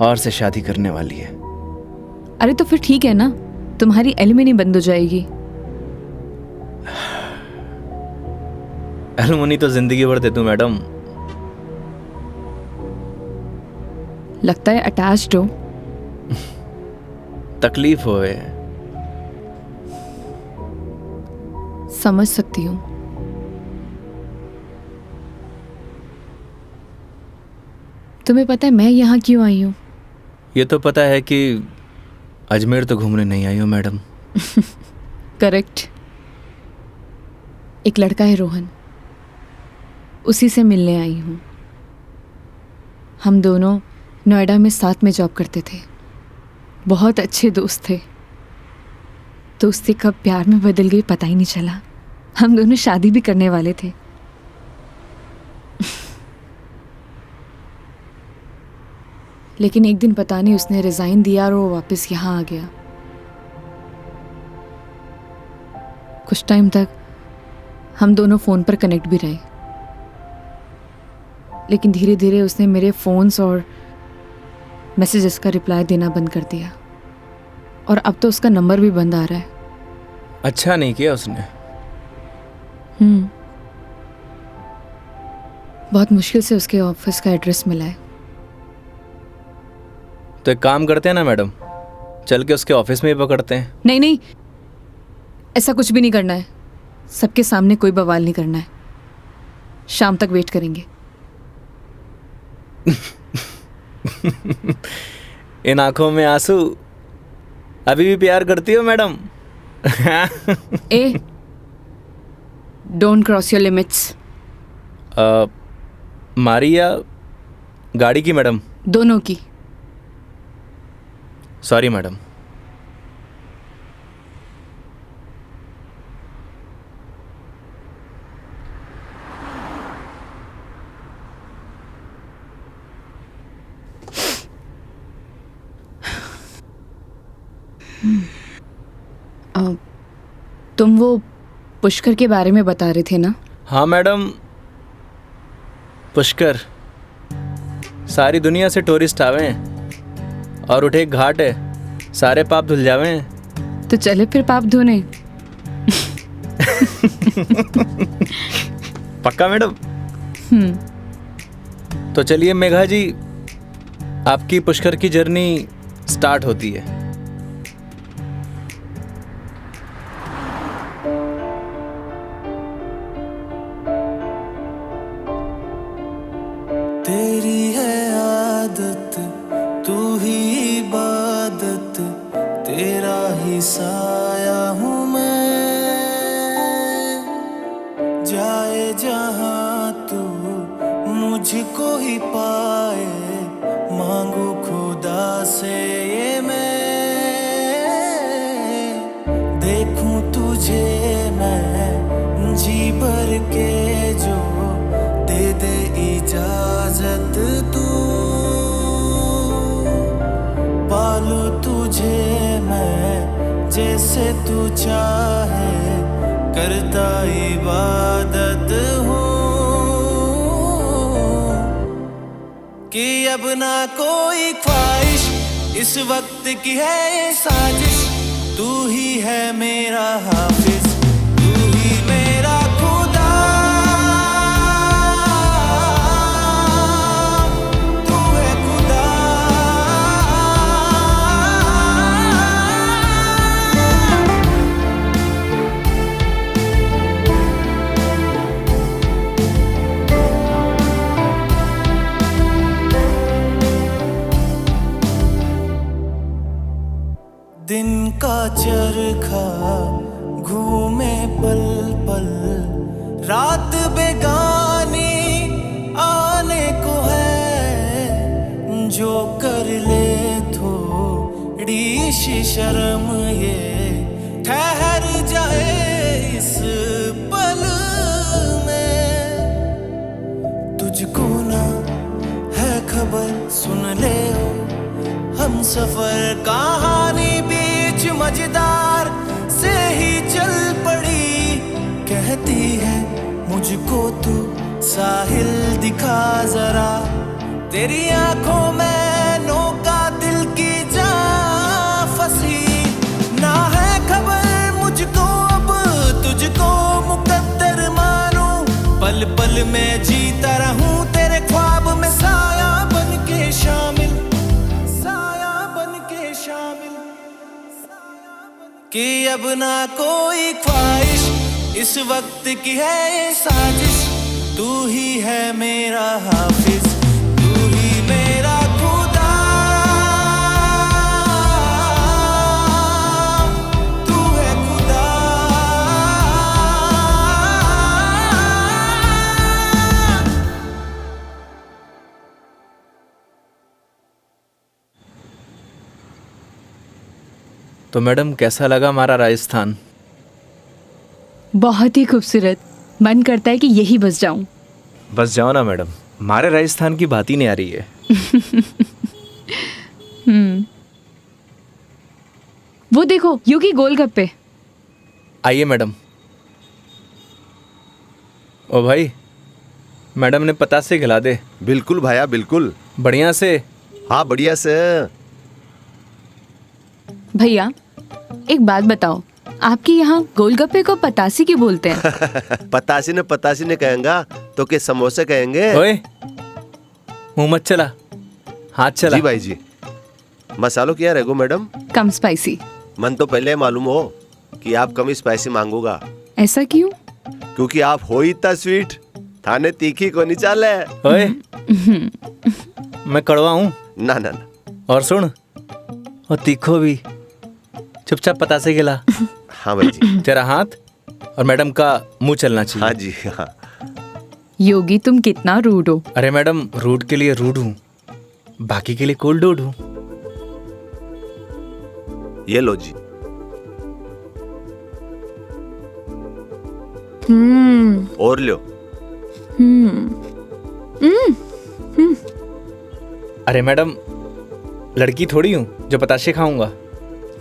और से शादी करने वाली है। अरे तो फिर ठीक है ना, तुम्हारी एलिमनी बंद हो जाएगी। एलुमनी तो जिंदगी भर दे दूं मैडम। लगता है अटैच्ड हो। तकलीफ होए। समझ सकती हूँ। तुम्हें पता है मैं यहाँ क्यों आई हूँ? ये तो पता है कि अजमेर तो घूमने नहीं आई हो मैडम। करेक्ट। एक लड़का है रोहन, उसी से मिलने आई हूँ। हम दोनों नोएडा में साथ में जॉब करते थे, बहुत अच्छे दोस्त थे। दोस्ती कब प्यार में बदल गई पता ही नहीं चला। हम दोनों शादी भी करने वाले थे। लेकिन एक दिन पता नहीं उसने रिजाइन दिया और वो वापस यहाँ आ गया। कुछ टाइम तक हम दोनों फ़ोन पर कनेक्ट भी रहे, लेकिन धीरे धीरे उसने मेरे फ़ोन्स और मैसेजेस का रिप्लाई देना बंद कर दिया, और अब तो उसका नंबर भी बंद आ रहा है। अच्छा नहीं किया उसने। बहुत मुश्किल से उसके ऑफिस का एड्रेस मिला है। तो एक काम करते हैं ना मैडम, चल के उसके ऑफिस में ही पकड़ते हैं। नहीं नहीं, ऐसा कुछ भी नहीं करना है। सबके सामने कोई बवाल नहीं करना है। शाम तक वेट करेंगे। इन आंखों में आंसू, अभी भी प्यार करती हो madam? A, don't cross your limits. मारी या गाड़ी की मैडम? दोनों की। Sorry madam. तुम वो पुष्कर के बारे में बता रहे थे ना? हाँ मैडम, पुष्कर सारी दुनिया से टूरिस्ट आवे हैं और उठे एक घाट है, सारे पाप धुल जावे हैं। तो चले फिर पाप धोने। पक्का मैडम? तो चलिए मेघा जी, आपकी पुष्कर की जर्नी स्टार्ट होती है। तेरी है आदत, तू ही इबादत, तेरा ही साया हूँ मैं। जाए जहाँ तू मुझको ही पाए, मांगू खुदा से ये मैं। देखूं तुझे मैं जी भर के, जो दे दे इजाजत तू। पालू तुझे मैं जैसे तू चाहे, करता इबादत हूँ। कि अब ना कोई ख्वाहिश, इस वक्त की है ये साजिश। तू ही है मेरा हाफिज, तू ही मेरा खुदा। तू है खुदा। दिन का चरखा घूमे पल पल, रात बेगानी आने को है। जो कर ले थोड़ी सी शर्म, ये ठहर जाए इस पल में। तुझको ना है खबर, सुन ले ओ हम सफर कहानी बीच मजेदार से ही चल पड़ी। कहती है मुझको तू साहिल दिखा जरा, तेरी आंखों में नौका दिल की जा फंसी। ना है खबर मुझको अब तुझको मुकद्दर मानूं, पल पल में जीता रहूं तेरे ख्वाब में, साया बन के शामिल, कि अब ना कोई ख्वाहिश, इस वक्त की है ये साजिश। तू ही है मेरा हाफिज, तू ही मेरा खुदा। तू है खुदा। तो मैडम कैसा लगा हमारा राजस्थान? बहुत ही खूबसूरत। मन करता है कि यही बस जाऊं। बस जाओ ना मैडम, हमारे राजस्थान की बात ही नहीं आ रही है। वो देखो योगी गोलगप्पे। आइए मैडम। ओ भाई, मैडम ने पता से खिला दे। बिल्कुल भाया बिल्कुल। बढ़िया से। हाँ बढ़िया से। भैया एक बात बताओ, आपके यहाँ गोलगप्पे को पतासी क्यों बोलते हैं? पतासी ने कहेंगा तो के समोसे कहेंगे। ओए मुंह मत चला, हाथ चला। जी भाई जी। मसालों क्या रहेगो मैडम? कम स्पाइसी। मन तो पहले मालूम हो कि आप कम स्पाइसी मांगोगा। ऐसा क्यों? क्योंकि आप हो ही इतना स्वीट, थाने तीखी को नहीं चाले। ओए मैं कड़वा हूँ ना ना ना। और सुन, और तीखो भी। चुपचाप पता से गिला। हाँ भाई जी। तेरा हाथ और मैडम का मुंह चलना चाहिए। हाँ जी हाँ। योगी तुम कितना रूड हो। अरे मैडम, रूड के लिए रूड हूँ, बाकी के लिए कोल्ड डूड हूँ। ये लो जी। और लो। अरे मैडम, लड़की थोड़ी हूँ जो पताशे खाऊंगा।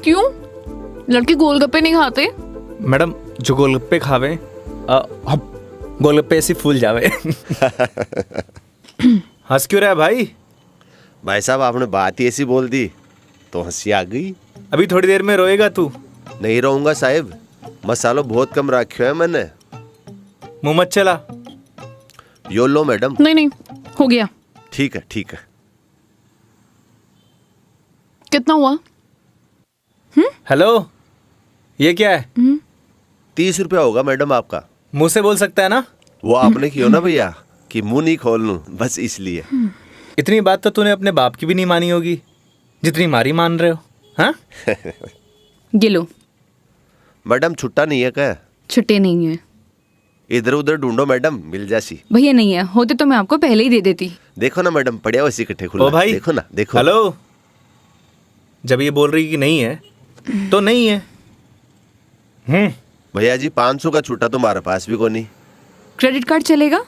क्यों? लड़के गोलगप्पे नहीं खाते? मैडम जो गोलगप्पे खावे गोलगप्पे ऐसे फूल जावे। हंस क्यों रहा है भाई? भाई साहब आपने बात ही ऐसी बोल दी तो हंसी आ गई। अभी थोड़ी देर में रोएगा तू। नहीं रहूंगा साहब, मसालो बहुत कम रखो है मैंने। मुंह मत चला। यो लो मैडम। नहीं नहीं, हो गया। ठीक है ठीक है। कितना हुआ? हेलो, ये क्या है? 30 रुपया होगा मैडम आपका। मुंह से बोल सकता है ना? वो आपने किया ना भैया कि मुंह नहीं खोल लूं, बस इसलिए। इतनी बात तो तूने अपने बाप की भी नहीं मानी होगी जितनी मारी मान रहे हो। हाँ? गिलो। मैडम छुट्टा नहीं है क्या? छुट्टे नहीं है इधर उधर ढूंढो मैडम, मिल जासी। भैया, नहीं है। होते तो मैं आपको पहले ही दे देती। देखो ना मैडम, पड़िया वैसे इकट्ठे खुला। ओ भाई, देखो ना, देखो। हेलो, जब ये बोल रही कि नहीं है तो नहीं है। भैया जी 500 का छुट्टा तो हमारे पास भी को नहीं। क्रेडिट कार्ड चलेगा?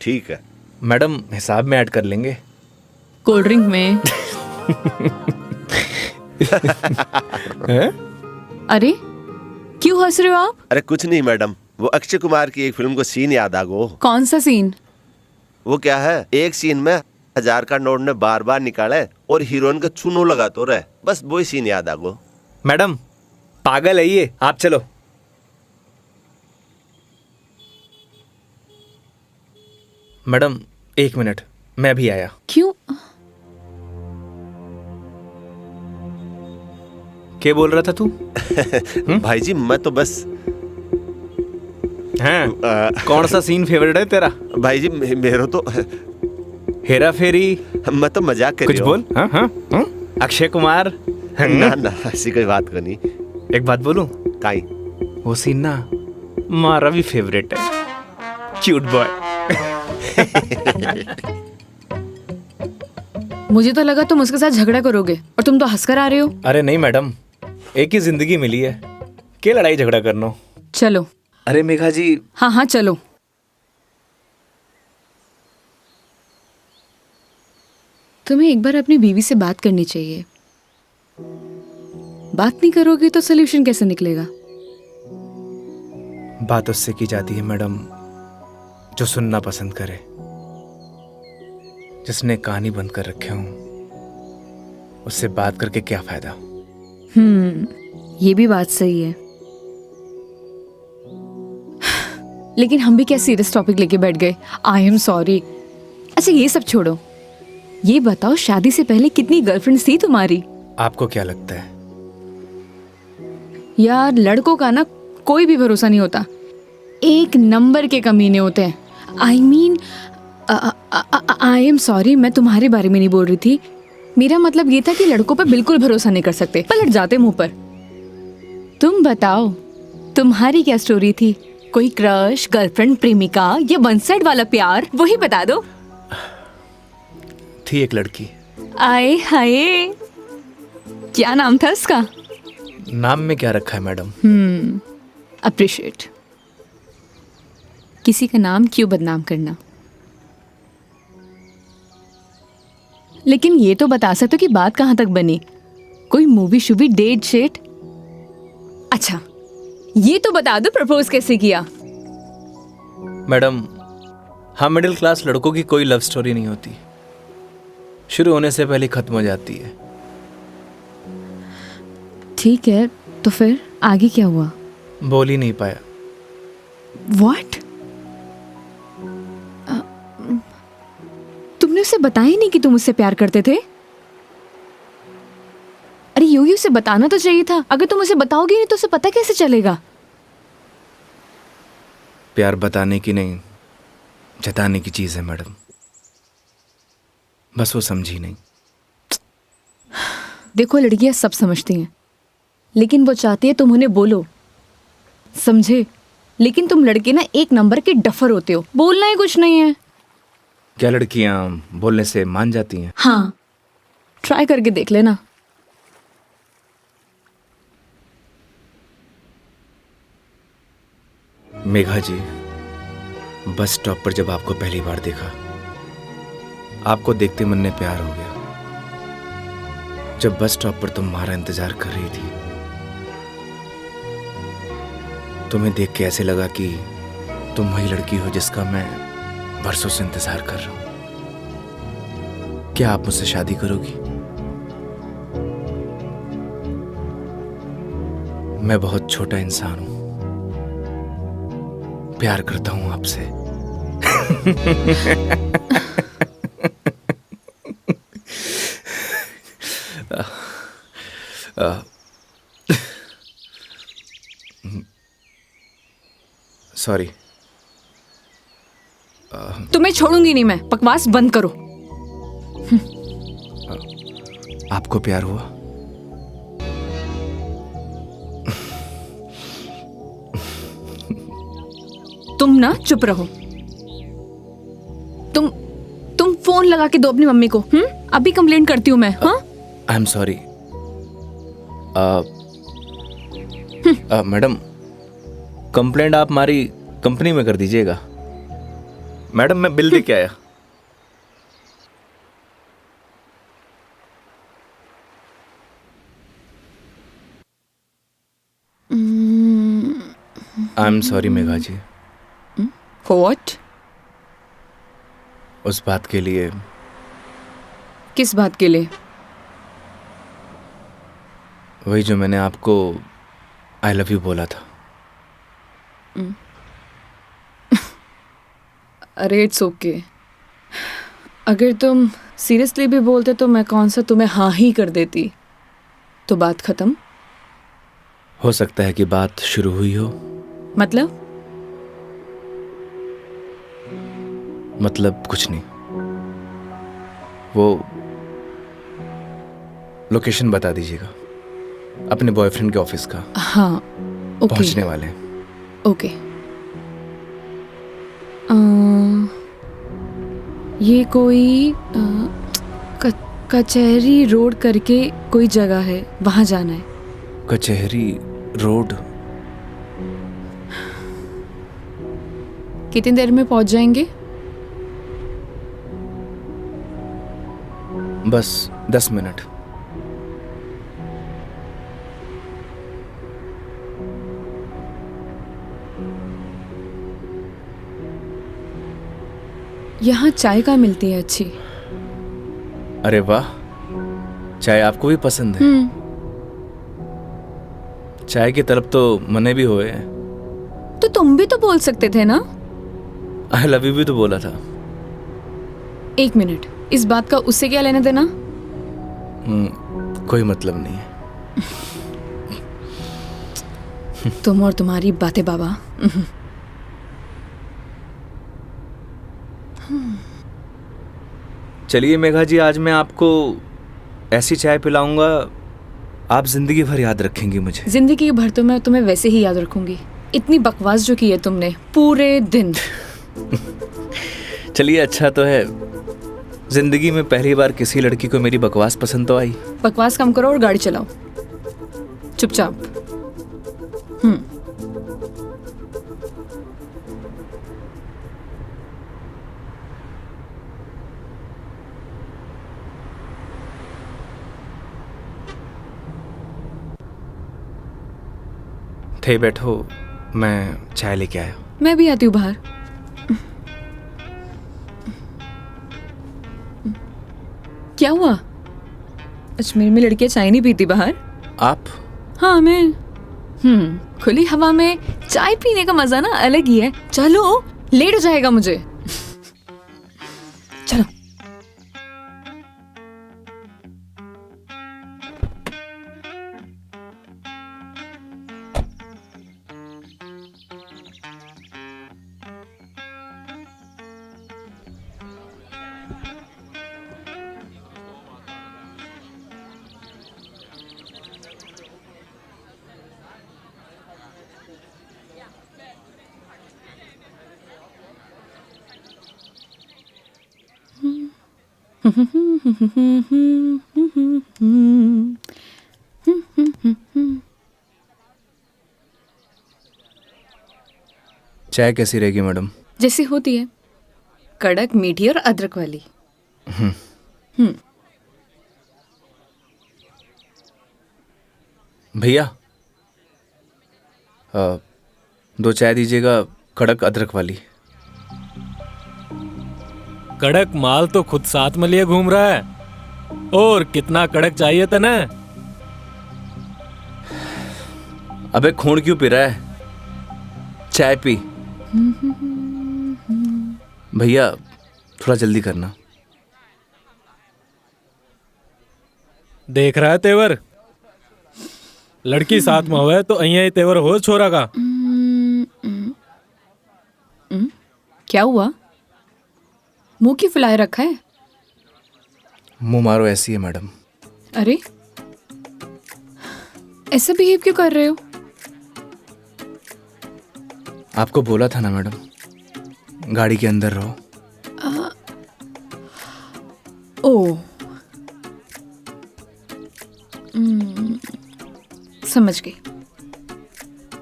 ठीक है मैडम, हिसाब में ऐड कर लेंगे। कोल्ड ड्रिंक में। हैं? अरे क्यों हंस रहे हो आप? अरे कुछ नहीं मैडम, वो अक्षय कुमार की एक फिल्म को सीन याद आ गो। कौन सा सीन? वो क्या है, एक सीन में 1000 का नोट ने बार बार निकाले और हीरोइन का चूनो लगा तो रहे, बस वो ही सीन याद आ गो। मैडम पागल है ये, आप चलो। मैडम 1 मिनट, मैं भी आया। क्यों? क्या बोल रहा था तू? भाई जी मैं तो बस हैं? कौन सा सीन फेवरेट है तेरा? भाई जी मेरा तो हेरा फेरी? मैं तो मजाक कर कुछ बोल। हाँ हाँ हाँ? अक्षय कुमार? ना ना ऐसी कोई बात करनी। एक बात बोलूं? काई? वो सीन ना हमारा भी फेवरेट है। Cute boy. मुझे तो लगा तुम उसके साथ झगड़ा करोगे और तुम तो हंसकर आ रहे हो। अरे नहीं मैडम, एक ही जिंदगी मिली है, क्या लड़ाई झगड़ा करना। चलो। अरे मेघा जी। हाँ हाँ चलो। तुम्हें एक बार अपनी बीवी से बात करनी चाहिए। बात नहीं करोगे तो सोल्यूशन कैसे निकलेगा? बात उससे की जाती है मैडम जो सुनना पसंद करे, जिसने कहानी बंद कर रखे हूं। उससे बात करके क्या फायदा? ये भी बात सही है। लेकिन हम भी क्या सीरियस टॉपिक लेके बैठ गए। आई एम सॉरी। अच्छा ये सब छोड़ो, ये बताओ शादी से पहले कितनी गर्लफ्रेंड्स थी तुम्हारी? आपको क्या लगता है? यार लड़कों का ना कोई भी भरोसा नहीं होता, एक नंबर के कमीने होते हैं। I mean I am sorry, मैं तुम्हारे बारे में नहीं बोल रही थी। मेरा मतलब ये था कि लड़कों पर बिल्कुल भरोसा नहीं कर सकते, पलट जाते मुंह पर। तुम बताओ तुम्हारी क्या स्टोरी थी? कोई क्रश, गर्लफ्रेंड, प्रेमिका या वन साइड वाला प्यार, वही बता दो। थी एक लड़की। आए हाय, क्या नाम था उसका? नाम में क्या रखा है मैडम? अप्रिशिएट। किसी का नाम क्यों बदनाम करना। लेकिन ये तो बता सकते हो कि बात कहां तक बनी? कोई मूवी शूवी, डेट शेट? अच्छा ये तो बता दो प्रपोज कैसे किया? मैडम हम मिडिल क्लास लड़कों की कोई लव स्टोरी नहीं होती, शुरू होने से पहले खत्म हो जाती है। ठीक है, तो फिर आगे क्या हुआ? बोल ही नहीं पाया। What? तुमने उसे बताया ही नहीं कि तुम उससे प्यार करते थे? अरे योगी उसे बताना तो चाहिए था। अगर तुम उसे बताओगे नहीं तो उसे पता कैसे चलेगा? प्यार बताने की नहीं, जताने की चीज है मैडम, बस वो समझी नहीं। देखो लड़कियां सब समझती हैं, लेकिन वो चाहती है तुम उन्हें बोलो, समझे? लेकिन तुम लड़के ना एक नंबर के डफर होते हो, बोलना ही कुछ नहीं है। क्या लड़कियां बोलने से मान जाती हैं? हाँ, ट्राई करके देख लेना। मेघा जी, बस स्टॉप पर जब आपको पहली बार देखा आपको देखते मन में प्यार हो गया। जब बस स्टॉप पर तुम हमारा इंतजार कर रही थी, तुम्हें देख के ऐसे लगा कि तुम वही लड़की हो जिसका मैं बरसों से इंतजार कर रहा हूं। क्या आप मुझसे शादी करोगी? मैं बहुत छोटा इंसान हूं, प्यार करता हूं आपसे। सॉरी। तुम्हें छोड़ूंगी नहीं मैं, बकवास बंद करो। आपको प्यार हुआ? तुम ना चुप रहो। तुम फोन लगा के दो अपनी मम्मी को। अभी कंप्लेंट करती हूँ मैं। हाँ, आई एम सॉरी। मैडम, कंप्लेंट आप हमारी कंपनी में कर दीजिएगा। मैडम, मैं बिल दे के आया। I am sorry Megha ji. What? उस बात के लिए। किस बात के लिए? वही जो मैंने आपको आई लव यू बोला था। अरे इट्स ओके। अगर तुम सीरियसली भी बोलते तो मैं कौन सा तुम्हें हाँ ही कर देती, तो बात खत्म। हो सकता है कि बात शुरू हुई हो। मतलब कुछ नहीं। वो लोकेशन बता दीजिएगा अपने बॉयफ्रेंड के ऑफिस का। हाँ ओके। पहुंचने वाले हैं। ओके। ये कोई कचहरी रोड करके कोई जगह है, वहां जाना है। कचहरी रोड? कितनी देर में पहुंच जाएंगे? बस 10 मिनट। यहाँ चाय कहाँ मिलती है अच्छी? अरे वाह, चाय आपको भी पसंद है? चाय की तरफ तो मने भी हुए। तो तुम भी तो बोल सकते थे ना। आई लव यू भी तो बोला था। एक मिनट, इस बात का उससे क्या लेना देना? कोई मतलब नहीं है। तुम और तुम्हारी बातें बाबा। चलिए मेघा जी, आज मैं आपको ऐसी चाय पिलाऊंगा, आप जिंदगी भर याद रखेंगी मुझे। जिंदगी भर तो मैं तुम्हें वैसे ही याद रखूंगी। इतनी बकवास जो की है तुमने पूरे दिन। चलिए, अच्छा तो है, जिंदगी में पहली बार किसी लड़की को मेरी बकवास पसंद तो आई। बकवास कम करो और गाड़ी चलाओ चुपचाप। थे बैठो, मैं चाय लेके आया। मैं भी आती हूँ बाहर। क्या हुआ? अजमेर में लड़कियां चाय नहीं पीती बाहर? आप? हाँ मैं। खुली हवा में चाय पीने का मजा ना अलग ही है। चलो, लेट हो जाएगा मुझे। चलो। चाय कैसी रहेगी मैडम? जैसी होती है, कड़क, मीठी और अदरक वाली। भैया, 2 चाय दीजिएगा, कड़क अदरक वाली। कड़क माल तो खुद साथ में लिए घूम रहा है, और कितना कड़क चाहिए था ना? अबे खून क्यों पी रहा है? चाय पी। भैया थोड़ा जल्दी करना। देख रहा है तेवर? लड़की साथ में हुआ तो अहिया ही तेवर हो छोरा का। क्या हुआ? मुंह क्यों फुलाए रखा है? मुंह मारो ऐसी है मैडम। अरे ऐसे बिहेव क्यों कर रहे हो? आपको बोला था ना मैडम, गाड़ी के अंदर रहो। ओ समझ गई।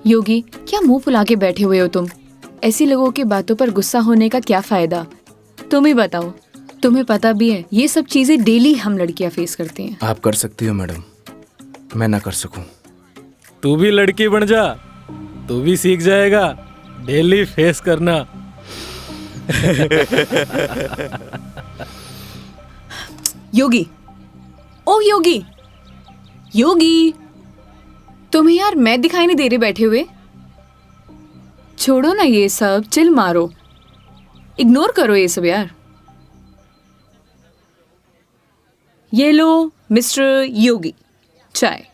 योगी, क्या मुंह फुला के बैठे हुए हो तुम? ऐसी लोगों की बातों पर गुस्सा होने का क्या फायदा? तुम ही बताओ। तुम्हें पता भी है ये सब चीजें डेली हम लड़कियां फेस करती हैं। आप कर सकती हो मैडम, मैं ना कर सकूं। तू भी लड़की बन जा, तू भी सीख जाएगा डेली फेस करना। योगी, ओ योगी, योगी, तुम्हें यार मैं दिखाई नहीं दे रही बैठे हुए? छोड़ो ना ये सब, चिल मारो, इग्नोर करो ये सब यार। ये लो मिस्टर योगी, चाय।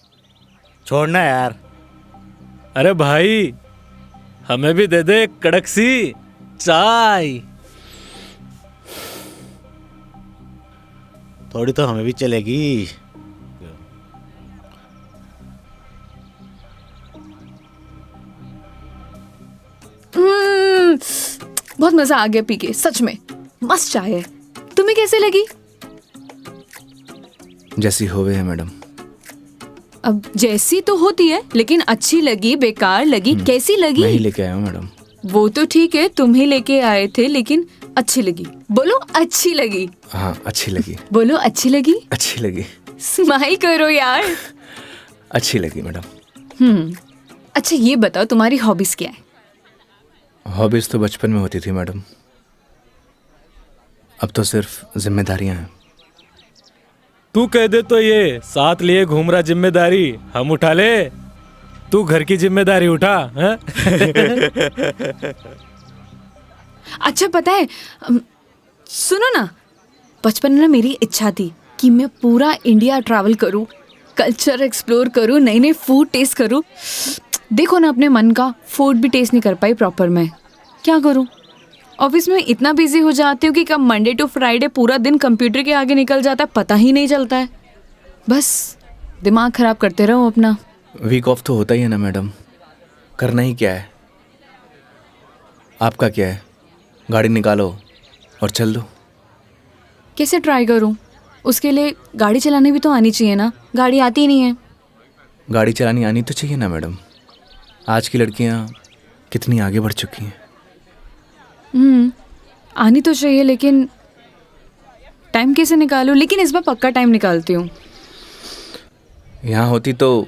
छोड़ना यार। अरे भाई, हमें भी दे दे कड़क सी चाय। थोड़ी तो हमें भी चलेगी। बहुत मजा आ गया पी के, सच में मस्त चाय है। तुम्हें कैसे लगी? जैसी होवे है मैडम। अब जैसी तो होती है, लेकिन अच्छी लगी, बेकार लगी, कैसी लगी? मैं ही लेके आया हूँ मैडम। वो तो ठीक है, तुम ही लेके आए थे, लेकिन अच्छी लगी। बोलो अच्छी लगी। हाँ अच्छी लगी। बोलो अच्छी लगी। अच्छी लगी। स्माइल करो यार। अच्छी लगी मैडम। अच्छा ये बताओ तुम्हारी हॉबीज क्या है? हॉबीज तो बचपन में होती थी मैडम, अब तो सिर्फ जिम्मेदारियां हैं। तू कह दे तो ये साथ लिए घूम रहा जिम्मेदारी हम उठा ले। तू घर की जिम्मेदारी उठा है? अच्छा पता है, सुनो ना, बचपन में ना मेरी इच्छा थी कि मैं पूरा इंडिया ट्रैवल करूं, कल्चर एक्सप्लोर करूं, नए नए फूड टेस्ट करूं। देखो ना, अपने मन का फूड भी टेस्ट नहीं कर पाई प्रॉपर। मैं क्या करूं? ऑफिस में इतना बिजी हो जाती हूँ कि कब मंडे टू फ्राइडे पूरा दिन कंप्यूटर के आगे निकल जाता है, पता ही नहीं चलता है। बस दिमाग खराब करते रहो अपना। वीक ऑफ तो होता ही है ना मैडम, करना ही क्या है। आपका क्या है, गाड़ी निकालो और चल दो। कैसे ट्राई करूं? उसके लिए गाड़ी चलानी भी तो आनी चाहिए ना, गाड़ी आती ही नहीं है। गाड़ी चलानी आनी तो चाहिए ना मैडम, आज की लड़कियां कितनी आगे बढ़ चुकी हैं। आनी तो चाहिए, लेकिन टाइम कैसे निकालूं? लेकिन इस बार पक्का टाइम निकालती हूँ। यहाँ होती तो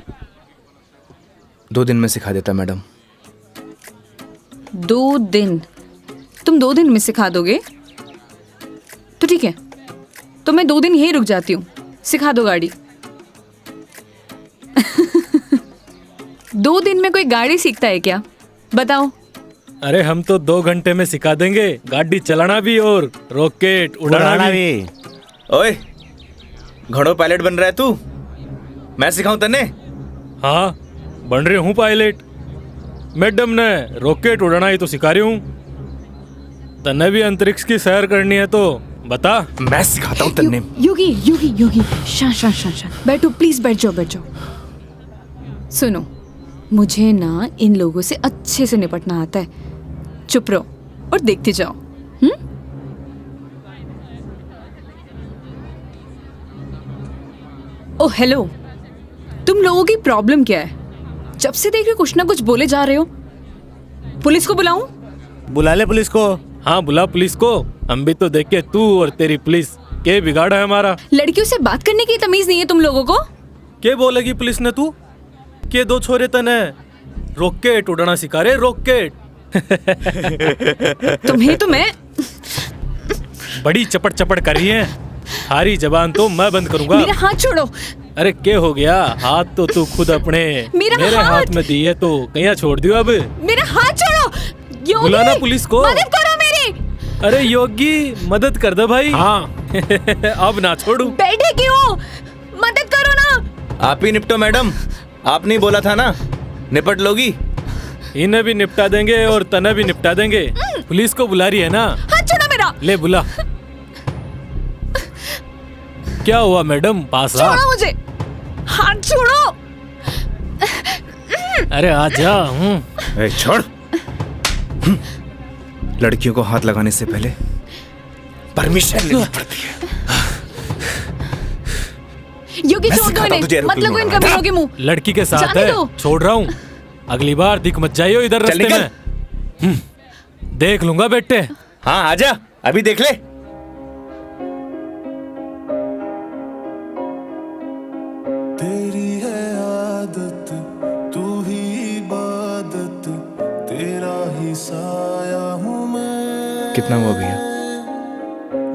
2 दिन में सिखा देता मैडम। 2 दिन? तुम 2 दिन में सिखा दोगे? तो ठीक है, तो मैं 2 दिन यहीं रुक जाती हूँ, सिखा दो गाड़ी। 2 दिन में कोई गाड़ी सीखता है क्या? बताओ। अरे हम तो 2 घंटे में सिखा देंगे, गाड़ी चलाना भी और रॉकेट उड़ाना भी। ओए, घोड़ो पायलट बन रहा है तू? मैं सिखाऊं तन्ने? हाँ बन रही हूँ पायलट। मैडम ने रॉकेट उड़ाना ही तो सिखा रही हूँ। तन्ने भी अंतरिक्ष की सैर करनी है तो बता। मैं सिखाता हूँ तन्ने। योगी योगी योगी, शांत। बैठो प्लीज, बैठ जाओ। सुनो, मुझे ना इन लोगों से अच्छे से निपटना आता है। चुप रहो और देखते जाओ। ओ हेलो, तुम लोगों की प्रॉब्लम क्या है? जब से देख रहे कुछ ना कुछ बोले जा रहे हो। पुलिस को बुलाऊं? बुला ले पुलिस को। हाँ बुला पुलिस को, हम भी तो देखे तू और तेरी पुलिस के बिगाड़ा है हमारा? लड़कियों से बात करने की तमीज नहीं है तुम लोगों को? के बोलेगी पुलिस ने तू? के दो छोरे तने रॉकेट उड़ाना सिखा रहे, रॉकेट। तुम्हें तो मैं बड़ी चपड़ चपड़ कर रही है। हारी जबान तो मैं बंद करूंगा। मेरा हाथ छोड़ो। अरे क्या हो गया? हाथ तो तू खुद अपने मेरे हाथ में दी है तो कहीं छोड़ दियो अब। मेरा हाथ छोड़ो। योगी, बुलाना पुलिस को। मदद करो मेरी। अरे योगी मदद कर दे भाई। हाँ अब ना छोड़ू। बैठे क्यों? मदद करो ना। आप ही निपटो मैडम, आपने बोला था ना निपट लोगी। इन्हें भी निपटा देंगे और तने भी निपटा देंगे। पुलिस को बुला रही है ना? हाथ छोड़ो मेरा। ले बुला। क्या हुआ मैडम? पास आ। छोड़ो मुझे, हाथ छोड़ो। अरे आजा। ए, छोड़। लड़कियों को हाथ लगाने से पहले परमिशन लेनी पड़ती है। योगी छोड़ दो इन्हें, मत लगो इन कमीनों के मुंह। लड़की के साथ जाने है, दो। छोड़ रहा हूँ। अगली बार दिख मत जाइयो इधर चल रास्ते निकल। में। देख लूंगा बेटे। हाँ आजा, अभी देख ले। तेरी है आदत, तू ही इबादत, तेरा ही साया हूँ मैं। कितना हुआ भैया?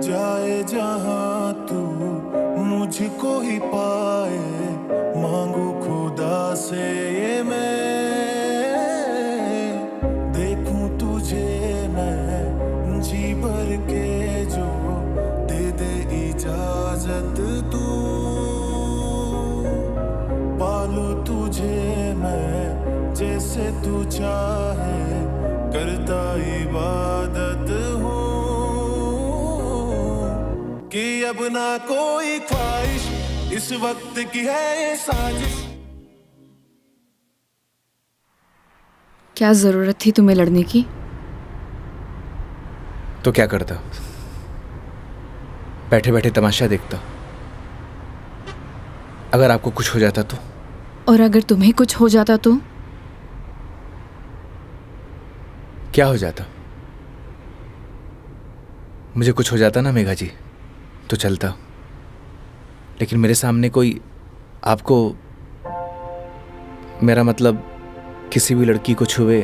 जाए जहाँ तू मुझको ही पाए, मांगू खुदा से ये मैं। देखूं तुझे मैं जी भर के, जो दे दे इजाजत तू। पालू तुझे मैं जैसे तू चाहे, करता इबादत हूँ कि अब ना कोई ख्वाहिश, इस वक्त की है ये साजिश। क्या जरूरत थी तुम्हें लड़ने की? तो क्या करता? बैठे बैठे तमाशा देखता। अगर आपको कुछ हो जाता तो? और अगर तुम्हें कुछ हो जाता तो? क्या हो जाता? मुझे कुछ हो जाता ना मेघा जी तो चलता, लेकिन मेरे सामने कोई आपको, मेरा मतलब किसी भी लड़की को छुए,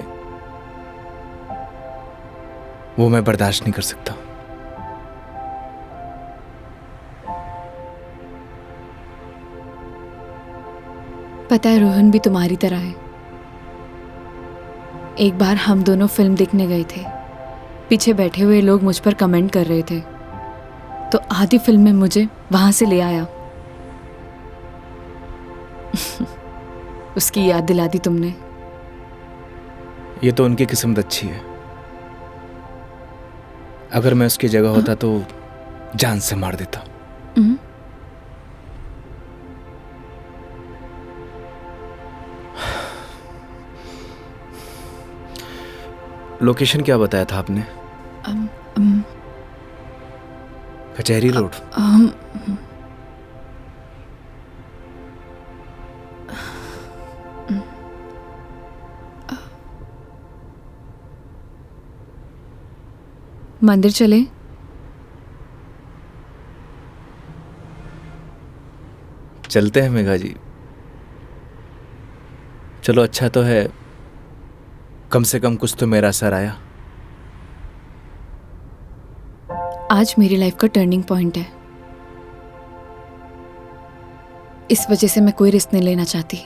वो मैं बर्दाश्त नहीं कर सकता। पता है रोहन भी तुम्हारी तरह है। एक बार हम दोनों फिल्म देखने गए थे। पीछे बैठे हुए लोग मुझ पर कमेंट कर रहे थे, तो आधी फिल्म में मुझे वहां से ले आया। उसकी याद दिला दी तुमने। ये तो उनकी किस्मत अच्छी है। अगर मैं उसकी जगह होता तो जान से मार देता। लोकेशन क्या बताया था आपने? कचहरी रोड। मंदिर चले? चलते हैं मेघा जी। चलो अच्छा तो है, कम से कम कुछ तो मेरा असर आया। आज मेरी लाइफ का टर्निंग पॉइंट है। इस वजह से मैं कोई रिस्क नहीं लेना चाहती।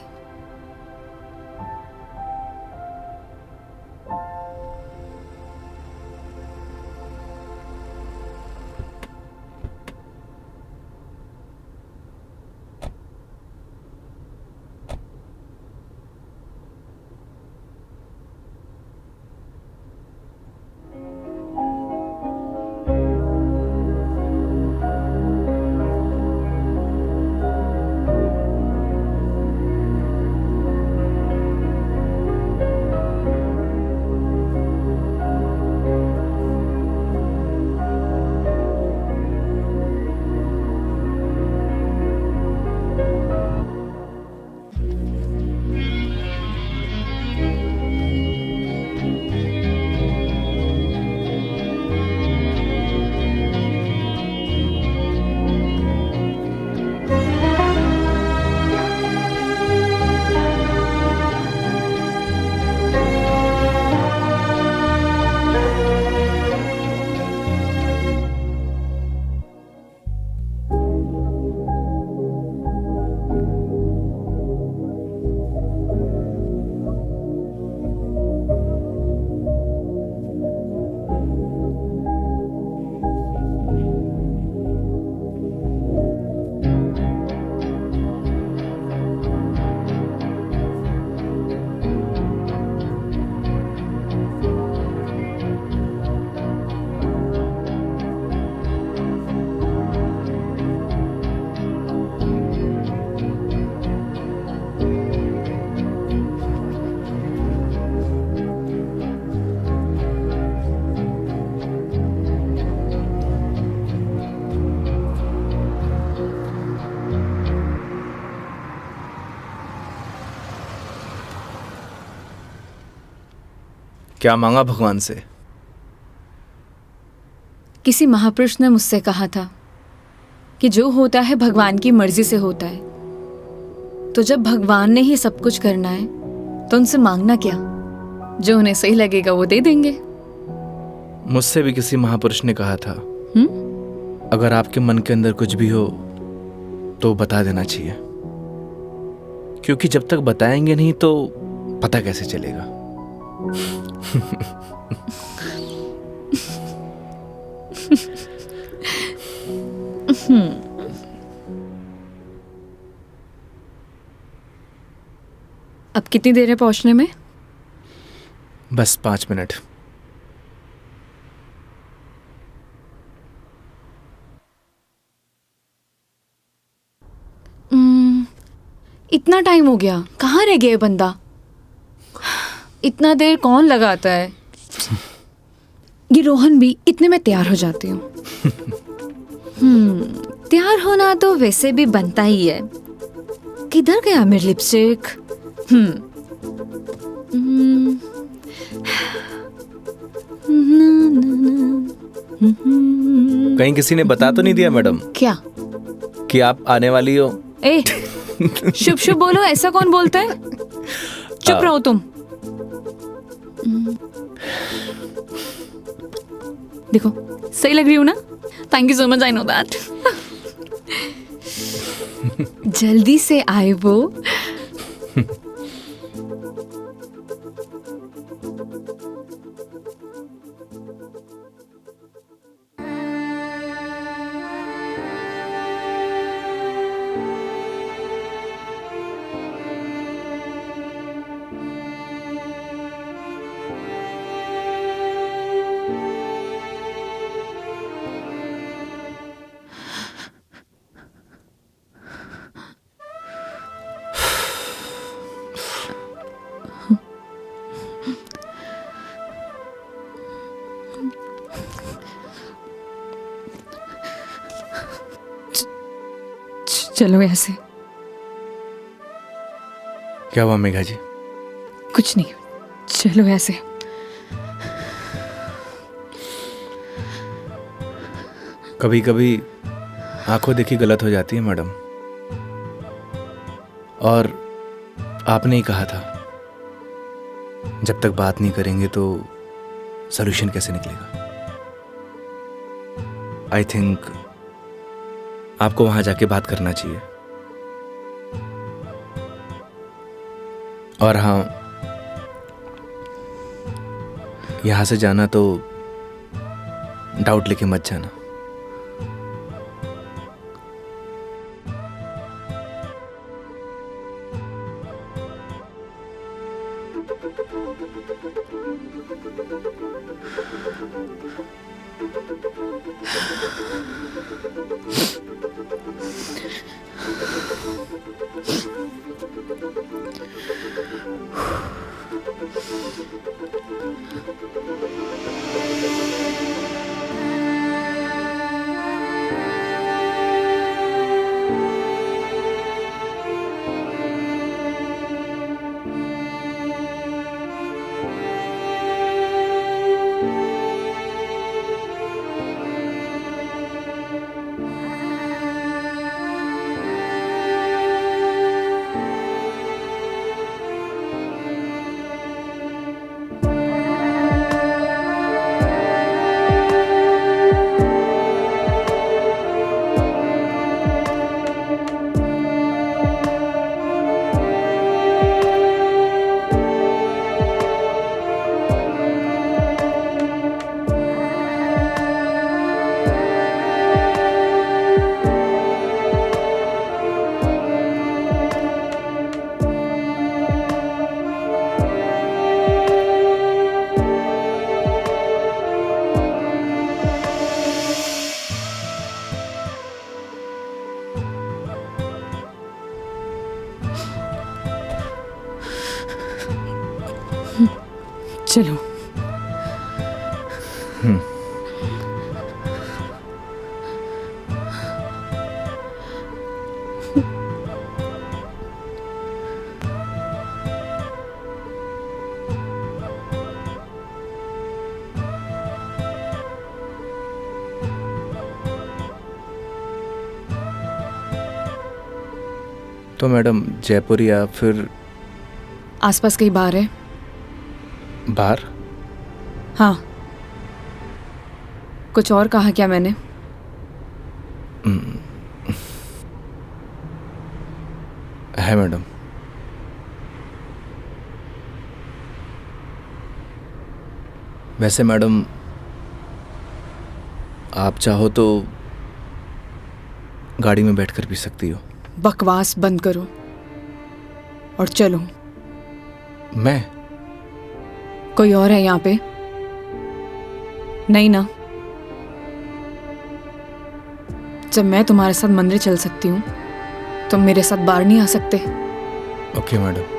क्या मांगा भगवान से? किसी महापुरुष ने मुझसे कहा था कि जो होता है भगवान की मर्जी से होता है, तो जब भगवान ने ही सब कुछ करना है तो उनसे मांगना क्या, जो उन्हें सही लगेगा वो दे देंगे। मुझसे भी किसी महापुरुष ने कहा था, अगर आपके मन के अंदर कुछ भी हो तो बता देना चाहिए, क्योंकि जब तक बताएंगे नहीं तो पता कैसे चलेगा। अब कितनी देर है पहुंचने में? बस 5 मिनट। इतना टाइम हो गया, कहाँ रह गया ये बंदा? इतना देर कौन लगाता है? ये रोहन भी, इतने में तैयार हो जाती हूँ। तैयार होना तो वैसे भी बनता ही है। किधर गया मेरी लिपस्टिक? कहीं किसी ने बता तो नहीं दिया मैडम क्या? कि आप आने वाली हो? ए, शुभ शुभ बोलो, ऐसा कौन बोलता है? चुप रहो तुम। देखो सही लग रही हूँ ना? Thank you so much, I know that. जल्दी से आए वो। चलो ऐसे। क्या हुआ मेघा जी? कुछ नहीं, चलो ऐसे। कभी कभी आंखों देखी गलत हो जाती है मैडम, और आपने ही कहा था जब तक बात नहीं करेंगे तो सॉल्यूशन कैसे निकलेगा। आई थिंक आपको वहां जाके बात करना चाहिए। और हाँ, यहां से जाना तो डाउट लेके मत जाना। चलो। तो मैडम जयपुर या फिर आसपास कहीं बार है? बाहर? हाँ। कुछ और कहा क्या मैंने? है मैडम। वैसे मैडम आप चाहो तो गाड़ी में बैठकर पी सकती हो। बकवास बंद करो और चलो। मैं? कोई और है यहाँ पे? नहीं ना? जब मैं तुम्हारे साथ मंदिर चल सकती हूँ, तुम मेरे साथ बाहर नहीं आ सकते? Okay madam.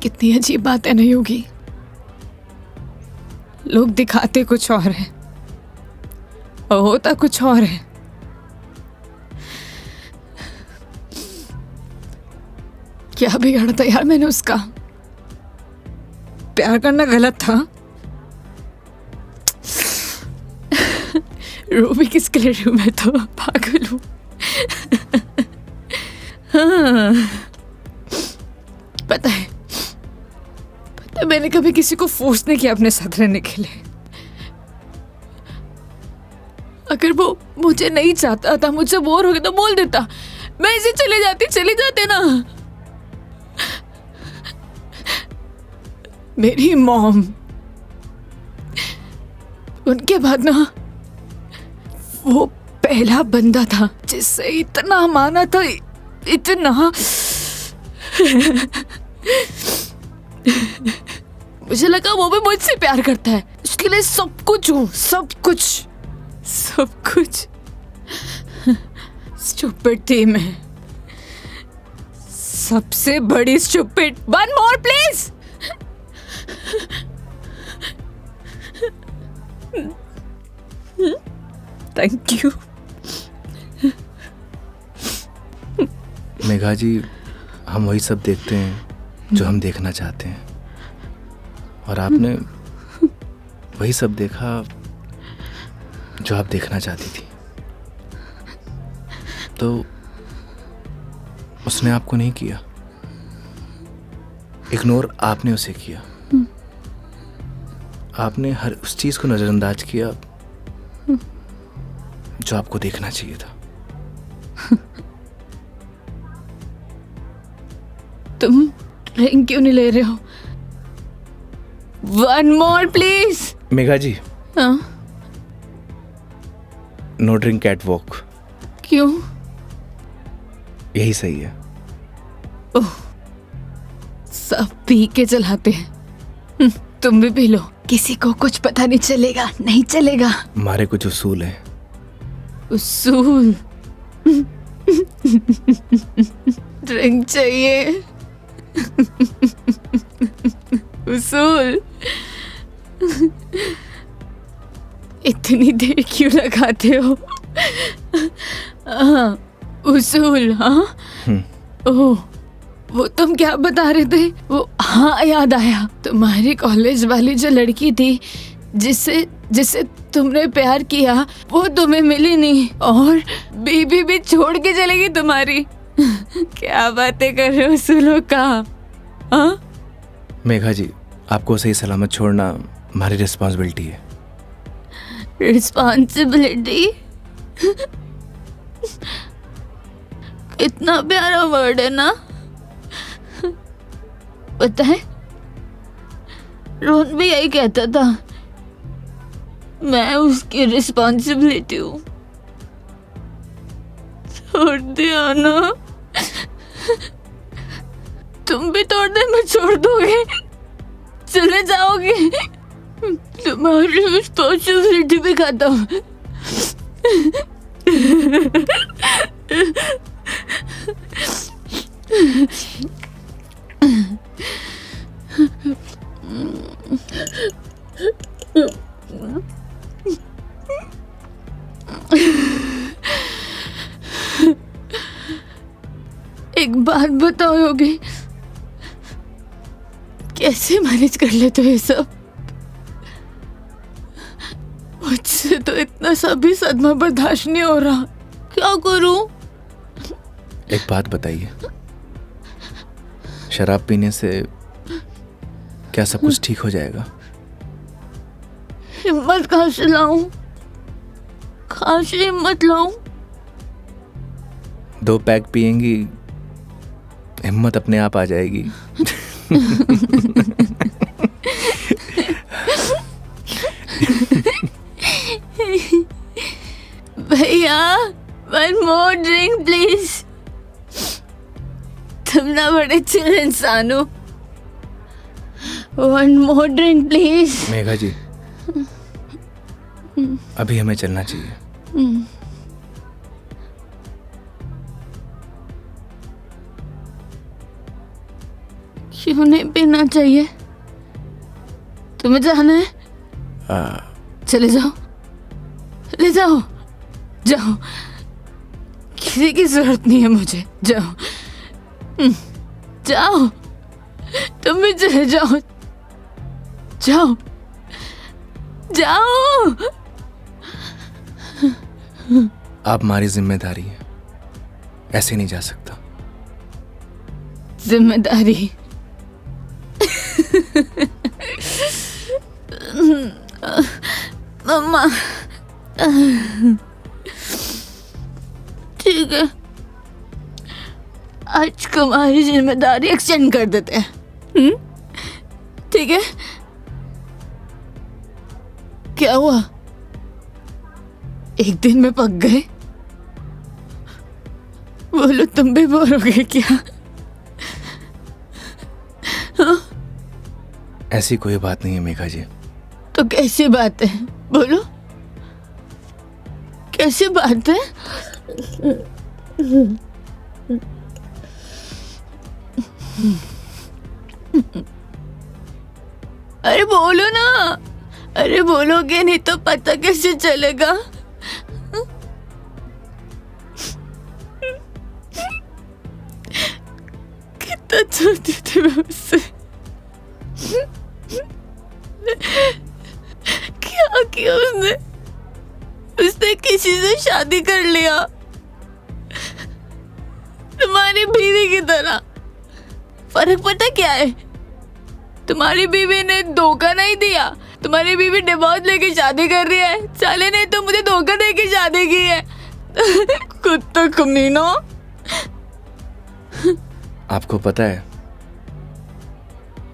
कितनी अजीब बात है नहीं होगी। लोग दिखाते कुछ और है और होता कुछ और है। क्या बिगाड़ा था यार मैंने उसका? प्यार करना गलत था। रो भी किसके लिए रही हूं? मैं तो पागल हूं। हाँ, पता है मैंने कभी किसी को फोर्स नहीं किया अपने साथ रहने के लिए। अगर वो मुझे नहीं चाहता था, मुझसे बोर हो गया तो बोल देता, मैं इसे चले जाते ना। मेरी मॉम, उनके बाद ना वो पहला बंदा था जिससे इतना माना था, इतना। मुझे लगा वो भी मुझसे प्यार करता है, उसके लिए सब कुछ हूँ, सब कुछ। स्टूपिड थी मैं, सबसे बड़ी stupid. One more please. Thank you. Megha ji, हम वही सब देखते हैं जो हम देखना चाहते हैं, और आपने वही सब देखा जो आप देखना चाहती थी। तो उसने आपको नहीं किया, इग्नोर आपने उसे किया। आपने हर उस चीज को नजरअंदाज किया जो आपको देखना चाहिए था। तुम ड्रिंक क्यों नहीं ले रहे हो? One more please. Megha ji, हाँ? No drink cat walk. क्यों? यही सही है। ओह, सब पी के चलाते हैं। तुम भी पी लो, किसी को कुछ पता नहीं चलेगा। नहीं चलेगा। हमारे कुछ उसूल हैं। उसूल? ड्रिंक चाहिए। उसूल? इतनी देर क्यों लगाते हो? हाँ, उसूल। हाँ, ओह, वो तुम क्या बता रहे थे? वो, हाँ याद आया, तुम्हारी कॉलेज वाली जो लड़की थी जिससे तुमने प्यार किया, वो तुम्हें मिली नहीं और बीबी भी छोड़ के चलेगी तुम्हारी। क्या बातें कर रहे हो उसूलों का? हाँ? मेघा जी, आपको सही सलामत छोड़ना हमारी रिस्पॉन्सिबिलिटी है। रिस्पॉन्सिबिलिटी? इतना प्यारा वर्ड है ना। पता है, रोहन भी यही कहता था, मैं उसकी रिस्पॉन्सिबिलिटी हूँ। छोड़ दिया ना? तुम भी थोड़ी देर में छोड़ दोगे? चले जाओगे? तुम्हारी रिस्पॉन्सिबिलिटी भी खत्म। एक बात बताओ योगी, कैसे मैनेज कर लेते हो ये सब? मुझसे तो इतना सा भी सदमा बर्दाश्त नहीं हो रहा, क्या करूं? एक बात बताइए, शराब पीने से क्या सब कुछ ठीक हो जाएगा? हिम्मत कहाँ से लाऊं? कहाँ से हिम्मत लाऊं? 2 पैक पिएंगी, हिम्मत अपने आप आ जाएगी। भैया, 1 more drink प्लीज। तुम ना बड़े चिल इंसान हो। 1 more drink प्लीज। मेघा जी, अभी हमें चलना चाहिए। क्यों नहीं पीना चाहिए? तुम्हें जाना है? चले जाओ, ले जाओ, जाओ, किसी की जरूरत नहीं है मुझे, जाओ, जाओ, तुम भी चले जाओ, जाओ, जाओ। आप हमारी जिम्मेदारी है, ऐसे नहीं जा सकता। जिम्मेदारी? मम्मा, ठीक है, आज तुम्हारी जिम्मेदारी एक्सटेंड कर देते हैं। ठीक है? क्या हुआ? एक दिन में पक गए? बोलो, तुम भी बोर हो गए क्या? ऐसी कोई बात नहीं है मेघा जी। तो कैसी बात है? बोलो, कैसी बात है? अरे बोलो ना, अरे बोलोगे नहीं तो पता कैसे चलेगा? कितना चाहती थी मैं उससे, क्या किया उसने? उसने किसी से शादी कर लिया, तुम्हारी बीवी की तरह। फर्क पता क्या है? तुम्हारी बीवी ने धोखा नहीं दिया, तुम्हारी बीवी डिवोर्स लेके शादी कर रही है। साले ने तो मुझे धोखा देके शादी की है। कुत्ता कमीना। आपको पता है,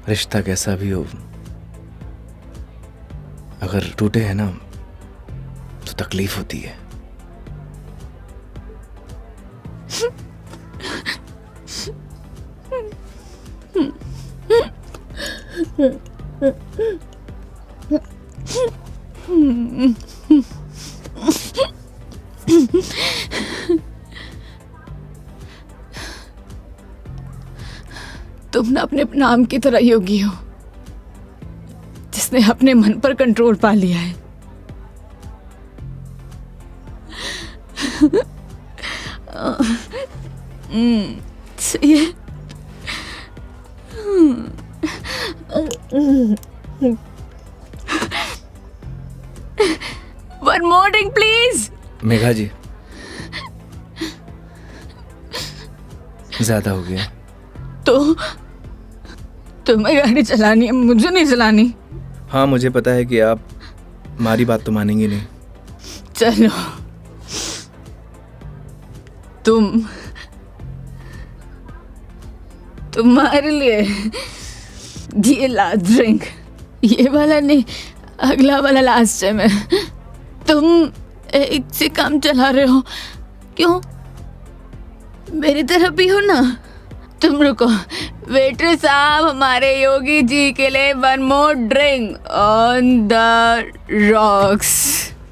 रिश्ता कैसा भी हो, अगर टूटे है ना तो तकलीफ होती है। तुम ना अपने नाम की तरह योगी हो, जिसने अपने मन पर कंट्रोल पा लिया है। सही है। One more drink, please. Megha जी, ज्यादा हो गया। तो तुम्हें गाड़ी चलानी है, मुझे नहीं चलानी। हाँ, मुझे पता है कि आप हमारी बात तो मानेंगी नहीं। चलो, तुम्हारे लिए ये लास्ट ड्रिंक, ये वाला नहीं, अगला वाला लास्ट है। मैं तुम एक से काम चला रहे हो, क्यों? मेरी तरह भी हो ना, तुम रुको। वेटर साहब, हमारे योगी जी के लिए 1 more drink on the rocks.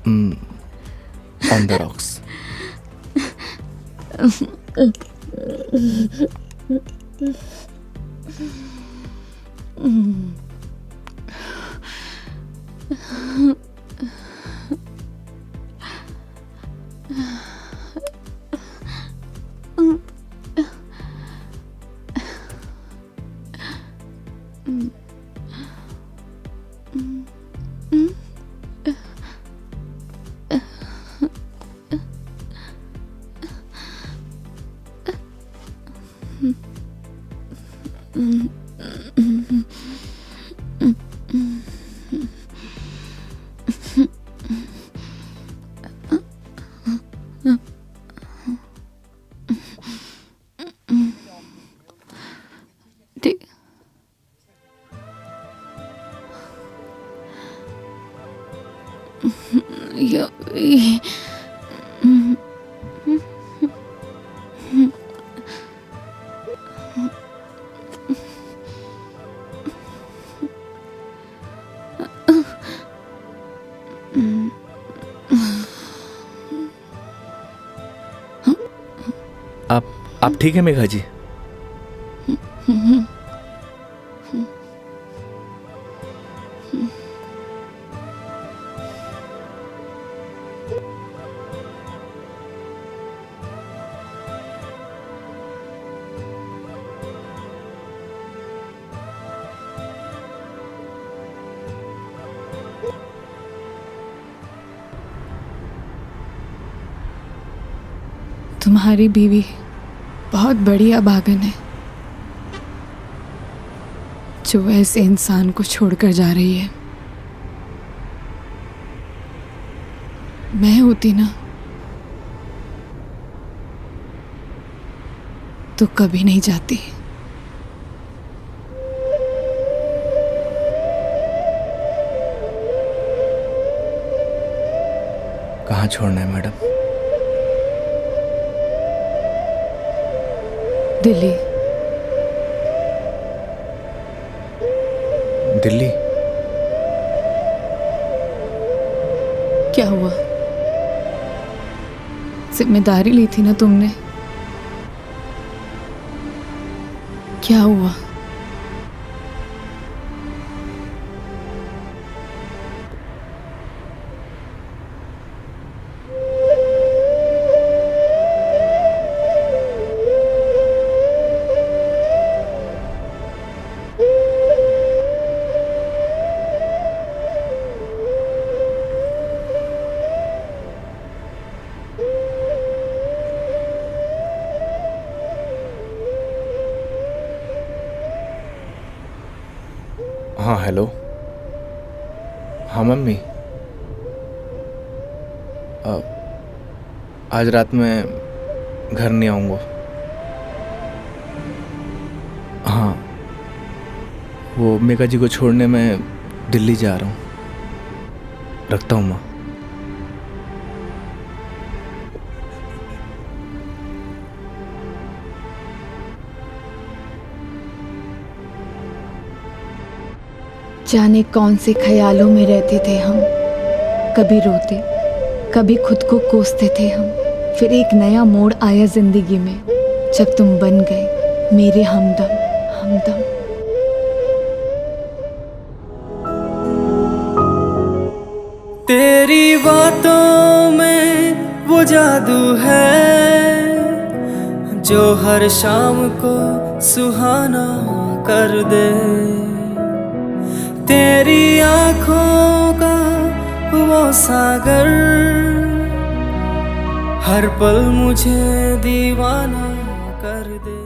On the rocks. ठीक। आप ठीक है मेघा जी? तुम्हारी बीवी बहुत बढ़िया भागन है जो ऐसे इंसान को छोड़कर जा रही है। मैं होती ना तो कभी नहीं जाती। कहाँ छोड़ना है मैडम? दिल्ली। दिल्ली? क्या हुआ? जिम्मेदारी ली थी ना तुमने। क्या हुआ? हाँ हेलो। हाँ मम्मी, आज रात में घर नहीं आऊँगा। हाँ, वो मेघा जी को छोड़ने मैं दिल्ली जा रहा हूँ। रखता हूँ माँ। जाने कौन से ख्यालों में रहते थे हम। कभी रोते, कभी खुद को कोसते थे हम। फिर एक नया मोड़ आया जिंदगी में जब तुम बन गए मेरे हमदम। हमदम। तेरी बातों में वो जादू है जो हर शाम को सुहाना कर दे। तेरी आँखों का वो सागर हर पल मुझे दीवाना कर दे।